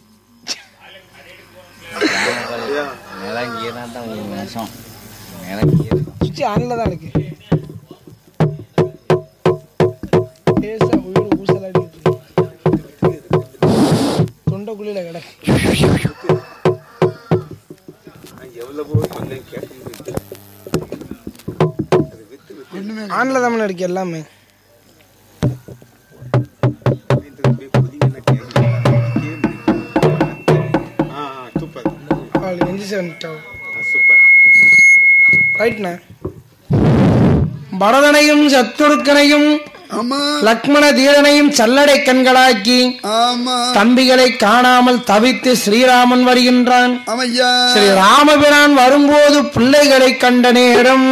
சுச்சி ஆன்ல தான் இருக்கு. தொண்டைக்குள்ள கடை ஆன்ல தான் இருக்கு எல்லாமே. பரதனையும் சத்துருக்கனையும் லக்மண தீரனையும் சல்லடை கண்களாக்கி தம்பிகளை காணாமல் தவித்து ஸ்ரீராமன் வருகின்றான். ஸ்ரீராமபிரான் வரும்போது பிள்ளைகளை கண்ட நேரம்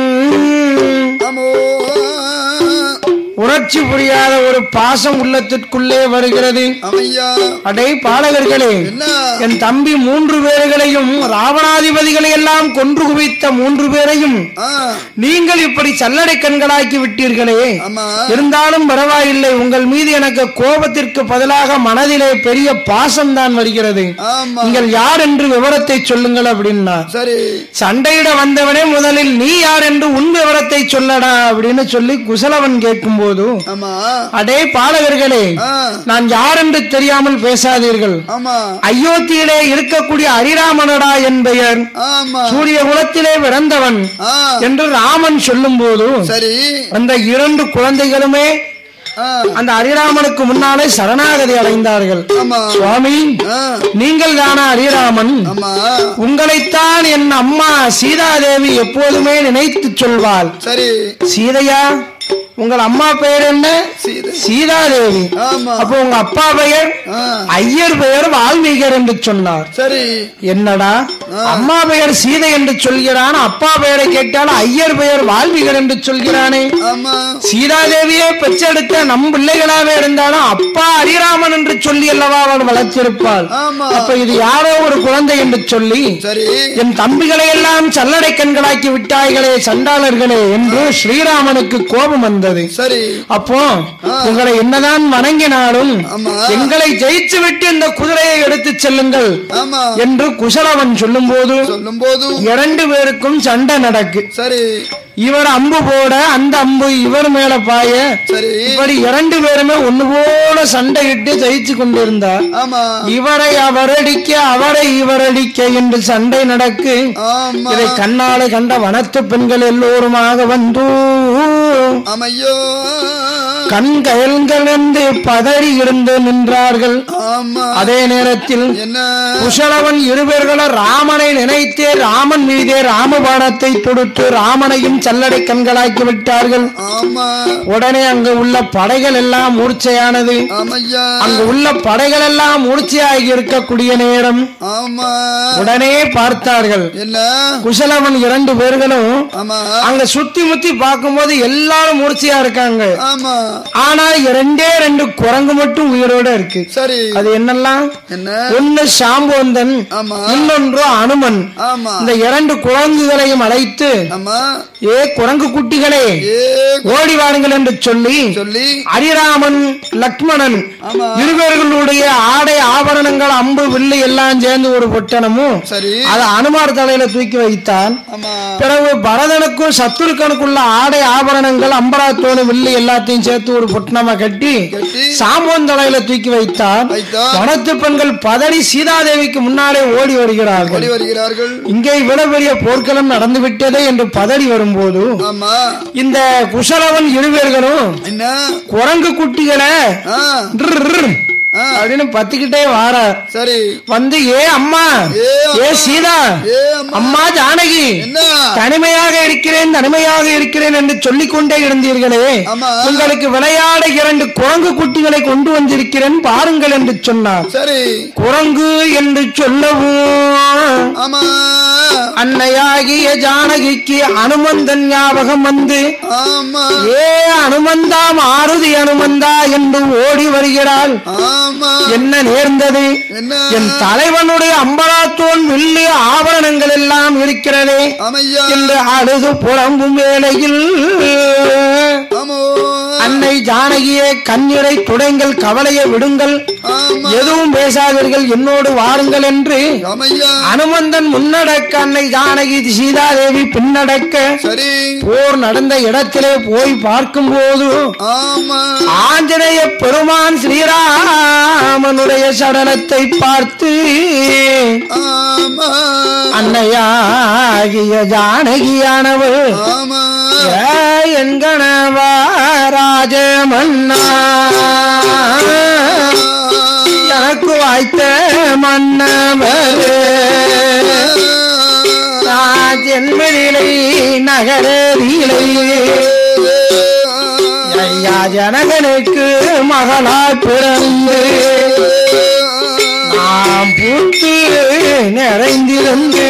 உணர்ச்சி புரியாத ஒரு பாசம் உள்ளத்திற்குள்ளே வருகிறது. அடே பாலகர்களே, என் தம்பி 3 பேர்களையும் ராவணாதிபதிகளை எல்லாம் கொன்று குவித்த 3 பேரையும் நீங்கள் இப்படி சல்லடை கண்களாக்கி விட்டீர்களே. இருந்தாலும் பரவாயில்லை, உங்கள் மீது எனக்கு கோபத்திற்கு பதிலாக மனதிலே பெரிய பாசம் தான் வருகிறது. நீங்கள் யார் என்று விவரத்தை சொல்லுங்கள் அப்படின்னா, சண்டையிட வந்தவனே முதலில் நீ யார் என்று உன் விவரத்தை சொல்லடா அப்படின்னு சொல்லி குசலவன் கேட்கும் போது, அடே பாலகர்களே, நான் யார் என்று தெரியாமல் பேசாதீர்கள். அயோத்தியிலே இருக்கக்கூடிய ஹரிராமனடா என் பெயர், சூரிய குலத்திலே பிறந்தவன் என்று ராமன் சொல்லும் போது அந்த 2 குழந்தைகளுமே அந்த ஹரிராமனுக்கு முன்னாலே சரணாகதி அடைந்தார்கள். சுவாமி, நீங்கள் தானா ஹரிராமன்? உங்களைத்தான் என் அம்மா சீதாதேவி எப்போதுமே நினைத்து சொல்வாள். சீதையா, உங்கள் அம்மா பெயர் என்ன? சீதாதேவி. அப்போ உங்க அப்பா பெயர்? ஐயர் பெயர் வால்மீகர் என்று சொன்னார். என்னடா அம்மா பெயர் சீதை என்று சொல்கிறான், அப்பா பெயரை கேட்டால் ஐயர் பெயர் வால்மீகர் என்று சொல்கிறானே. சீதாதேவியே பெற்றெடுத்த நம் பிள்ளைகளாக இருந்தாலும் அப்பா ஹரிராமன் என்று சொல்லி அல்லவா அவள் வளர்த்திருப்பாள். அப்ப இது யாரோ ஒரு குழந்தை என்று சொல்லி என் தம்பிகளை எல்லாம் சல்லடை கண்களாக்கி விட்டாய்களே சண்டாளர்களே என்று ஸ்ரீராமனுக்கு கோபம் வந்தது. அப்போ உங்களை என்னதான் வணங்கினாலும் எங்களை ஜெயிச்சு விட்டு இந்த குதிரையை எடுத்து செல்லுங்கள் என்று குசலவன் சொல்லும் போது 2 பேருக்கும் சண்டை நடக்கு. இவர் அம்பு போட அந்த அம்பு இவர் மேல பாய, இப்படி 2 பேருமே ஒண்ணு போல சண்டையிட்டு ஜெயிச்சு கொண்டிருந்தார். இவரை அவரடிக்க அவரை இவரடிக்க என்று சண்டை நடக்கு. இதை கண்ணாலே கண்ட வனத்து பெண்கள் எல்லோருமாக வந்து கண் கயல்கள் என்று பதறி இருந்து நின்றார்கள். அதே நேரத்தில் குசலவன் 2 பேர்களும் ராமனை நினைத்தே ராமன் மீதே ராமபாணத்தை தொடுத்து ராமனையும் சல்லடை கண்களாக்கி விட்டார்கள். உடனே அங்கு உள்ள படைகள் எல்லாம் மூர்ச்சையானது. அங்கு உள்ள படைகள் எல்லாம் மூர்ச்சையாகி இருக்கக்கூடிய நேரம் உடனே பார்த்தார்கள். குசலவன் 2 பேர்களும் அங்க சுத்தி முத்தி பார்க்கும்போது எல்லாரும் மூர்ச்சையா இருக்காங்க. ஆனா 2 குரங்கு மட்டும் உயிரோட இருக்கு. அது என்னெல்லாம்? ஒன்னு சாம்போந்தன், இன்னொன்று அனுமன். இந்த 2 குரங்குகளையும் அழைத்து, ஏ குரங்கு குட்டிகளே ஓடி வாருங்கள் என்று சொல்லி ஹரிராமன் லக்மணன் 2 பேர்களுடைய ஆடை ஆபரணங்கள் அம்பு வில்லு எல்லாம் சேர்ந்து ஒரு பொட்டணமும் அதை அனுமார் தலையில தூக்கி வைத்தான். பிறகு பரதனுக்கும் சத்துருக்கனுக்குள்ள ஆடை ஆபரணங்கள் அம்பராத்தோடு வில்லு எல்லாத்தையும் சேர்த்து ஒரு பொட்டணமா கட்டி சாம்போன் தலையில தூக்கி வைத்தான். வனத்து பெண்கள் பதறி சீதாதேவிக்கு முன்னாலே ஓடி வருகிறார்கள். இங்கே இவ்வளவு பெரிய போர்க்களம் நடந்து விட்டதே என்று பதறி வரும்போது இந்த குசலவன் 2 பேர்களும் குரங்கு குட்டிகளை அப்படின்னு பத்திக்கிட்டே வார வந்து, ஏ அம்மா, ஏ சீதா, அம்மா ஜானகி, தனிமையாக இருக்கிறேன் என்று சொல்லிக் கொண்டே இருந்தீர்களே, உங்களுக்கு விளையாட 2 குரங்கு குட்டிகளை கொண்டு வந்திருக்கிறேன் பாருங்கள் என்று சொன்னார். குரங்கு என்று சொல்லவும் அன்னையாகிய ஜானகிக்கு அனுமந்தன் ஞாபகம் வந்து, ஏ அனுமந்தா, மாருதி அனுமந்தா என்று ஓடி வருகிறாள். என்ன நேர்ந்தது? என் தலைவனுடைய அம்பராத்தோன் வில்லு ஆபரணங்கள் எல்லாம் இருக்கிறதே என்று அழுது புலம்பும் வேளையில் அன்னை ஜானகியே கண்ணீரை துடைங்கள், கவலையை விடுங்கள், எதுவும் பேசாதீர்கள், என்னோடு வாருங்கள் என்று அனுமந்தன் முன்னடக்க அன்னை ஜானகி சீதாதேவி பின்னடக்க போர் நடந்த இடத்திலே போய் பார்க்கும் போது ஆஞ்சநேய பெருமான் ஸ்ரீராமனுடைய சடலத்தை பார்த்து அன்னையாகிய ஜானகியானவள் என்கணவா ராஜமன்னா எனக்கு வாய்த்த மன்னவரே ராஜன்மதிலை நகரதிலை ஐயா ஜனகனுக்கு மகளாய் பிறந்து நாம் பூத்து நிறைந்திருந்து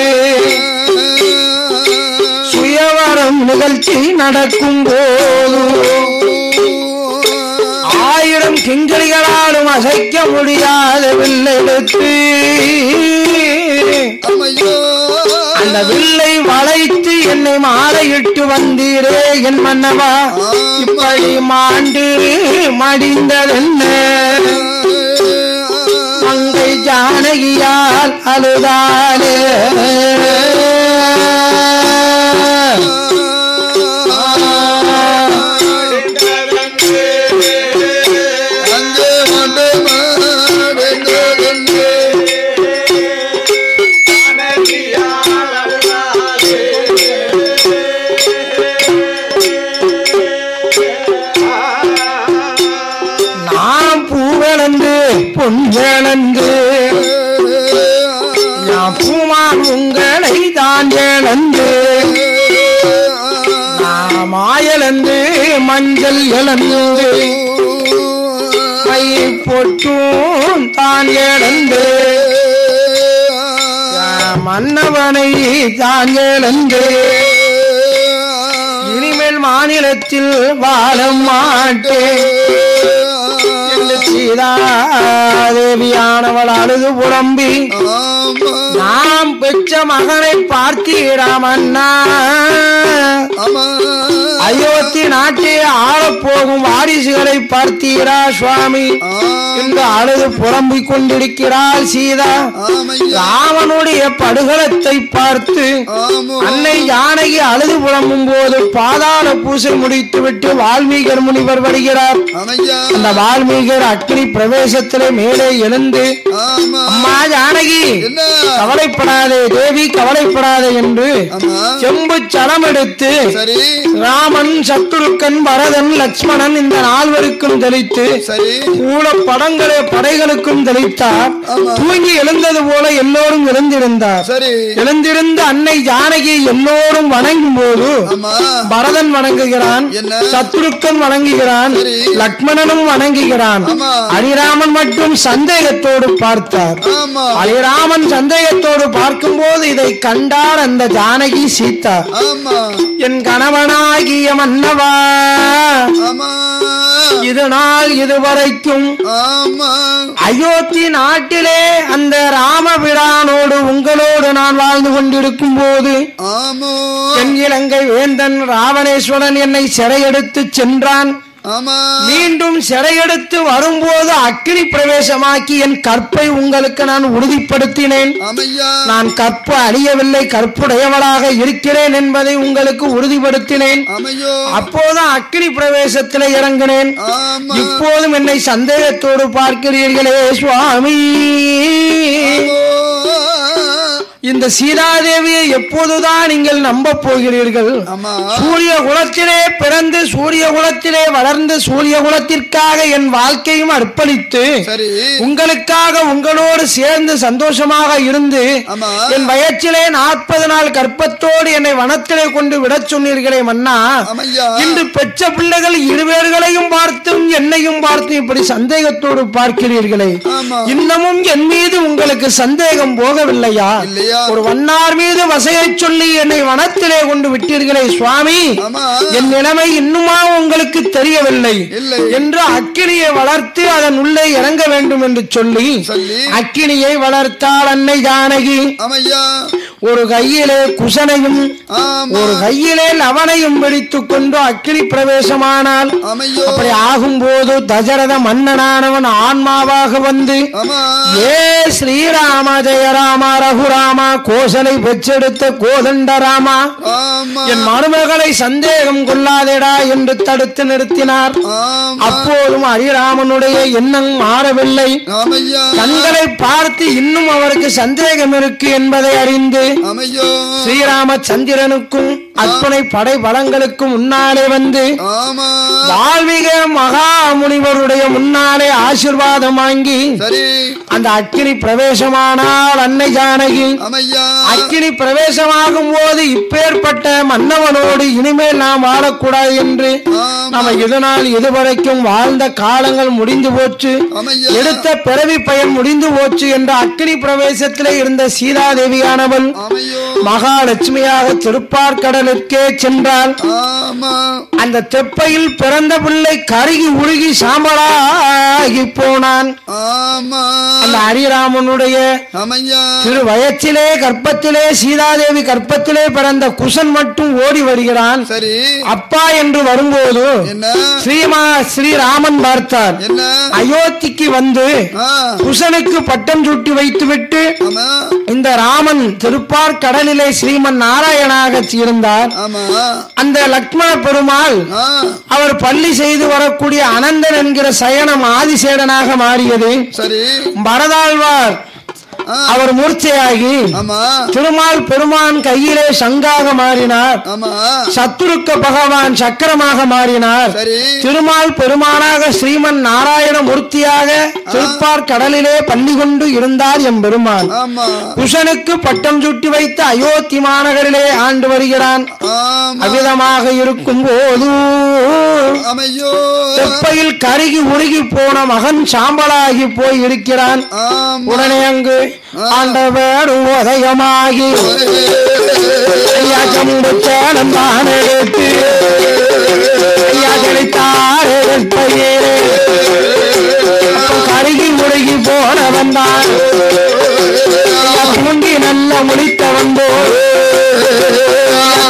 சுயவரம் நிகழ்ச்சி நடக்கும் போது 1000 கிங்கரிகளாலும் அசைக்க முடியாத வில்லெடுத்து அந்த வில்லை வளைத்து என்னை மாலையிட்டு வந்தீரே என் மன்னவா, இப்படி மாண்டு மடிந்ததென்ன மங்கை ஜானகியால் அழுதாலே பொன்களந்து பூமான் உங்களை தான் இழந்து மாயலந்து மஞ்சள் இழந்து கை பொட்டும் தான் இழந்து மன்னவனை தான் இழந்து இனிமேல் மாநிலத்தில் வாழ மாட்டேன் சீதாதேவியானவள் அழுது புலம்பி நாம் பெற்ற மகனை பார்த்தீராமன்னா, அயோத்தி நாட்டே ஆளப்போகும் வாரிசுகளை பார்த்தீரா சுவாமி என்று அழுது புலம்பிக் கொண்டிருக்கிறாள் சீதா. ராமனுடைய படுகளத்தை பார்த்து அன்னை ஜானகி அழுது புலம்பும் போது பாதாள பூசை முடித்துவிட்டு வால்மீகர் முனிவர் வருகிறார். அந்த வால்மீகர் அக்னி பிரவேசத்திலே மேலே எழுந்து அம்மா ஜானகி கவலைப்படாதே, தேவி கவலைப்படாதே என்று செம்பு சலம் எடுத்து ராமன், சத்ருக்கன், பரதன், லட்சுமணன் இந்த 4வருக்கும் தெளித்து கூல படங்களை படைகளுக்கும் தெளித்தார். தூங்கி எழுந்தது போல எல்லோரும் எழுந்திருந்தார். எழுந்திருந்த அன்னை ஜானகி எல்லோரும் வணங்கும் போது பரதன் வணங்குகிறான், சத்ருக்கன் வணங்குகிறான், லட்சுமணனும் வணங்குகிறான். அரிராமன் மட்டும் சந்தேகத்தோடு பார்த்தார். அரிராமன் சந்தேகத்தோடு பார்க்கும் போது இதை கண்டார் அந்த ஜானகி சீதா. என் கணவனாகிய மன்னவா, இது நாள் இதுவரைக்கும் அயோத்தி நாட்டிலே அந்த ராமபிரானோடு உங்களோடு நான் வாழ்ந்து கொண்டிருக்கும் போது என் இலங்கை வேந்தன் ராவணேஸ்வரன் என்னை சிறையெடுத்து சென்றான். மீண்டும் சிறையெடுத்து வரும்போது அக்கினி பிரவேசமாக்கி என் கற்பை உங்களுக்கு நான் உறுதிப்படுத்தினேன். நான் கற்பு அழியவில்லை, கற்புடையவளாக இருக்கிறேன் என்பதை உங்களுக்கு உறுதிப்படுத்தினேன். அப்போது அக்கினி பிரவேசத்தில் இறங்கினேன். இப்போதும் என்னை சந்தேகத்தோடு பார்க்கிறீர்களே சுவாமி. இந்த சீதாதேவியை எப்போதுதான் நீங்கள் நம்ப போகிறீர்கள்? சூரிய குலத்திலே பிறந்து சூரிய குலத்திலே வளர்ந்து சூரிய குலத்திற்காக என் வாழ்க்கையும் அர்ப்பணித்து உங்களுக்காக உங்களோடு சேர்ந்து சந்தோஷமாக இருந்து என் வயற்றிலே 40 நாள் கற்பத்தோடு என்னை வனத்திலே கொண்டு விட சொன்னீர்களே மன்னா. இன்று பெற்ற பிள்ளைகள் 2 பேர்களையும் பார்த்தும் என்னையும் பார்த்தும் இப்படி சந்தேகத்தோடு பார்க்கிறீர்களே, இன்னமும் என் மீது உங்களுக்கு சந்தேகம் போகவில்லையா? ஒரு வண்ணார் மீது வசையை சொல்லி என்னை வனத்திலே கொண்டு விட்டீர்களே சுவாமி, என் நிலைமை இன்னுமா உங்களுக்கு தெரியவில்லை என்று அக்கினியை வளர்த்து அதன் உள்ளே இறங்க வேண்டும் என்று சொல்லி அக்கினியை வளர்த்தாள் அன்னை ஜானகி. ஒரு கையிலே குசனையும் ஒரு கையிலே லவனையும் பிடித்துக் கொண்டு அக்கினி பிரவேசமானால் அப்படி ஆகும் போது தசரத மன்னனானவன் ஆன்மாவாக வந்து ஏ ஸ்ரீராம ஜெயராமா ரகுராமா கோசலை பெற்றெடுத்த கோதண்டராமா என் மருமகளை சந்தேகம் கொள்ளாதேடா என்று தடுத்து நிறுத்தினார். அப்போதும் ஹரிராமனுடைய எண்ணம் மாறவில்லை. கண்களை பார்த்து இன்னும் அவருக்கு சந்தேகம் இருக்கு என்பதை அறிந்து ஸ்ரீராமச்சந்திரனுக்கும் அத்துணை படை பலங்களுக்கும் முன்னாலே வந்து வால்மீக மகாமுனிவருடைய முன்னாலே ஆசீர்வாதம் வாங்கி அந்த அக்கினி பிரவேசமானால் அன்னை ஜானகி அக்கினி பிரவேசமாகும் போது இப்பேற்பட்ட மன்னவனோடு இனிமேல் நாம் வாழக்கூடாது என்று நம்ம இதனால் இதுவரைக்கும் வாழ்ந்த காலங்கள் முடிந்து போச்சு, எடுத்த பிறவி பயன் முடிந்து போச்சு என்ற அக்கினி பிரவேசத்திலே இருந்த சீதாதேவியானவள் மகாலட்சுமியாக திருப்பார்கடலுக்கே சென்றால் அந்த தெப்பையில் பிறந்த பிள்ளை கருகி உருகி சாம்பலாகி போனான். அந்த ஹரிராமனுடைய திரு வயச்சிலே கற்பத்திலே சீதாதேவி கற்பத்திலே பிறந்த குசன் மட்டும் ஓடி வருகிறான். அப்பா என்று வரும்போது ஸ்ரீராமன் பார்த்தார். அயோத்திக்கு வந்து குசனுக்கு பட்டம் சூட்டி வைத்துவிட்டு இந்த ராமன் திருப்பார் கடலிலே ஸ்ரீமன் நாராயணாக இருந்தார். அந்த லக்ஷ்மண பெருமாள் அவர் பள்ளி செய்து வரக்கூடிய அனந்தன் என்கிற சயனம் ஆதிசேடனாக மாறியது. பரதாழ்வார் அவர் மூர்ச்சையாகி திருமால் பெருமான் கையிலே சங்காக மாறினார். சத்துருக்க பகவான் சக்கரமாக மாறினார். திருமால் பெருமானாக ஸ்ரீமன் நாராயண மூர்த்தியாக திருப்பார் கடலிலே பள்ளி கொண்டு இருந்தார் எம் பெருமான். குஷனுக்கு பட்டம் சுட்டி வைத்து அயோத்தி மாநகரிலே ஆண்டு வருகிறான். அவ்விதமாக இருக்கும் போது தெப்பையில் கருகி உருகி போன மகன் சாம்பலாகி போய் இருக்கிறான். உடனே அங்கு ஆண்டவரும் உதயமாகி கருகி முருகி போனவன் தான் முண்டி நல்ல முடித்தவன் போல்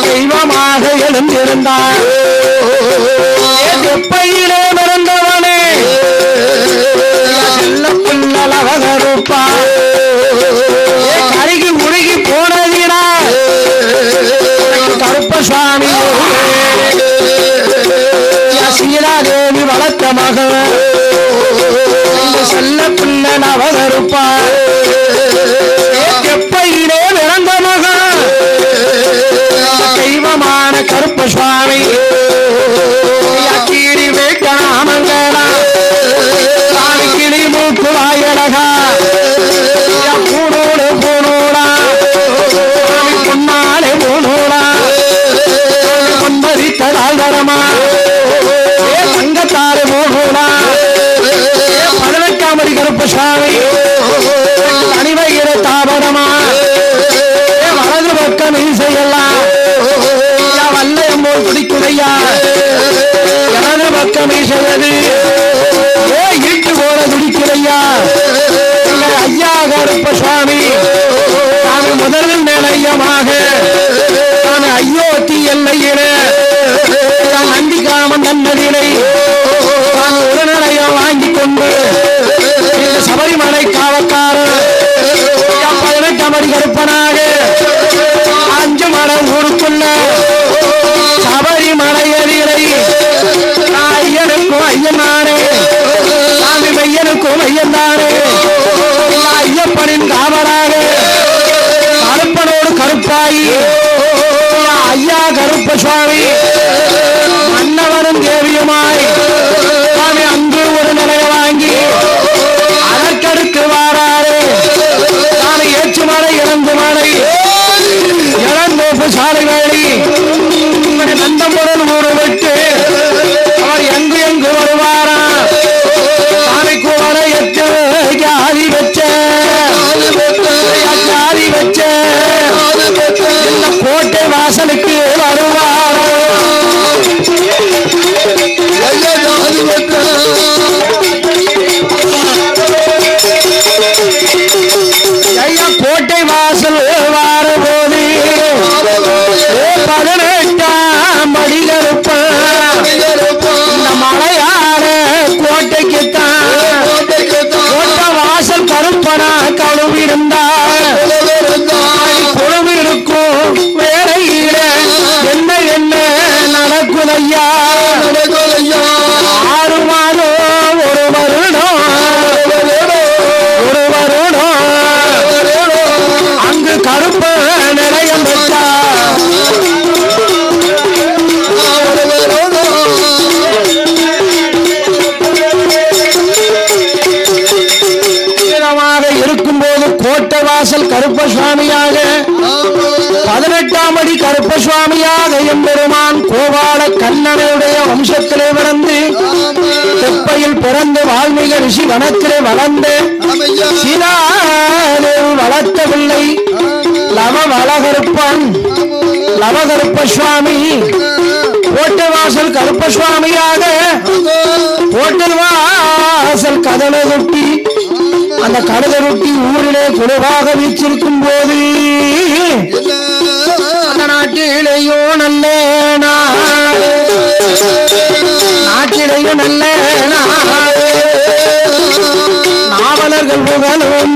தெய்வமாக எழுந்திருந்தான். எப்பையிலே மறந்தவனே செல்ல புல்லவகருப்பா கருகி முருகி போனதினா கருப்பசாமி சீதாதேவி வளர்த்த மகன் செல்ல புல்ல நவகருப்பா எப்பையிலே பிறந்த மகன் தெய்வமான கருப்பசுவாமி கீரி வேட்டணாமங்கடா சாமி கிளி மூக்கு வாயழகா பூனோடு பூனோடா சாமி பொன்னாலே பூனோடா பொன்பதி தடால்தரமா தங்கத்தாறு பூனோடா 18ஆம் அடி கருப்பசாமி அணிவகிற தாபரமா வலது பக்கம் இசையெல்லாம் வல்லையம் போல் பிடிக்குதையா இடது பக்கம் இசையது ஈட்டு போல துடிக்குதையா ஐயா கருப்பசாமி தாங்க முதலில் நிலையமாக தாங்க அயோத்தி எல்லையிலே நந்திகாமன் நன்னதினை தாங்க உடனடியாக வாங்கி கொண்டு சபரிமலை காவக்காரர் 18ஆம் அடி கருப்பனாக 5 மடம் ஊருக்குள்ள சபரிமலை எதிரை ஐயனுக்கும் ஐயனானே சாமி மையனுக்கும் ஐயன்தானே ஐயப்பனின் காவலாக கருப்பனோடு கருப்பாயி ஐயா கருப்பசுவாமி மன்னவனும் தேவியுமாய் சாமி அங்கு ஒரு நிலைய வாங்கி அதற்கடுத்து வாராரு சாமி ஏற்றுமலை இறந்து மலை இளந்தோப்பு சாலை வேலி நந்தமுடன் ஊடு விட்டு அவர் எங்கு எங்கு வருவாரா சாமிக்கு வர எட்டு ஜாதி வச்ச இந்த கோட்டை வாசலுக்கு வருவாரா ஐயா கோட்டை வாசல் வாரபோது ஐயா 6 மாதம் ஒரு வருடம் அங்கு கருப்ப நிலையம் பெற்றா இருக்கும்போது கோட்டை வாசல் கருப்ப சுவாமியாக 18ஆம் அடி கருப்ப சுவாமியாக எம்பெருமான் கோபால கண்ணனுடைய வம்சத்திலே பிறந்து தெப்பையில் பிறந்து வால்மீக ரிஷி வனத்திலே வளர்ந்து சீதாதேவி வளர்த்த பிள்ளை லவகருப்ப சுவாமி கோட்டை வாசல் கருப்ப சுவாமியாக கோட்டை வாசல் கதலை தொட்டி அந்த கழுதை ரொட்டி ஊரிலே குறைவாக வீச்சிருக்கும் போது அந்த நாட்டிலேயோ நல்ல நாட்டிலேயோ நல்ல நாவலர்கள் புகழும்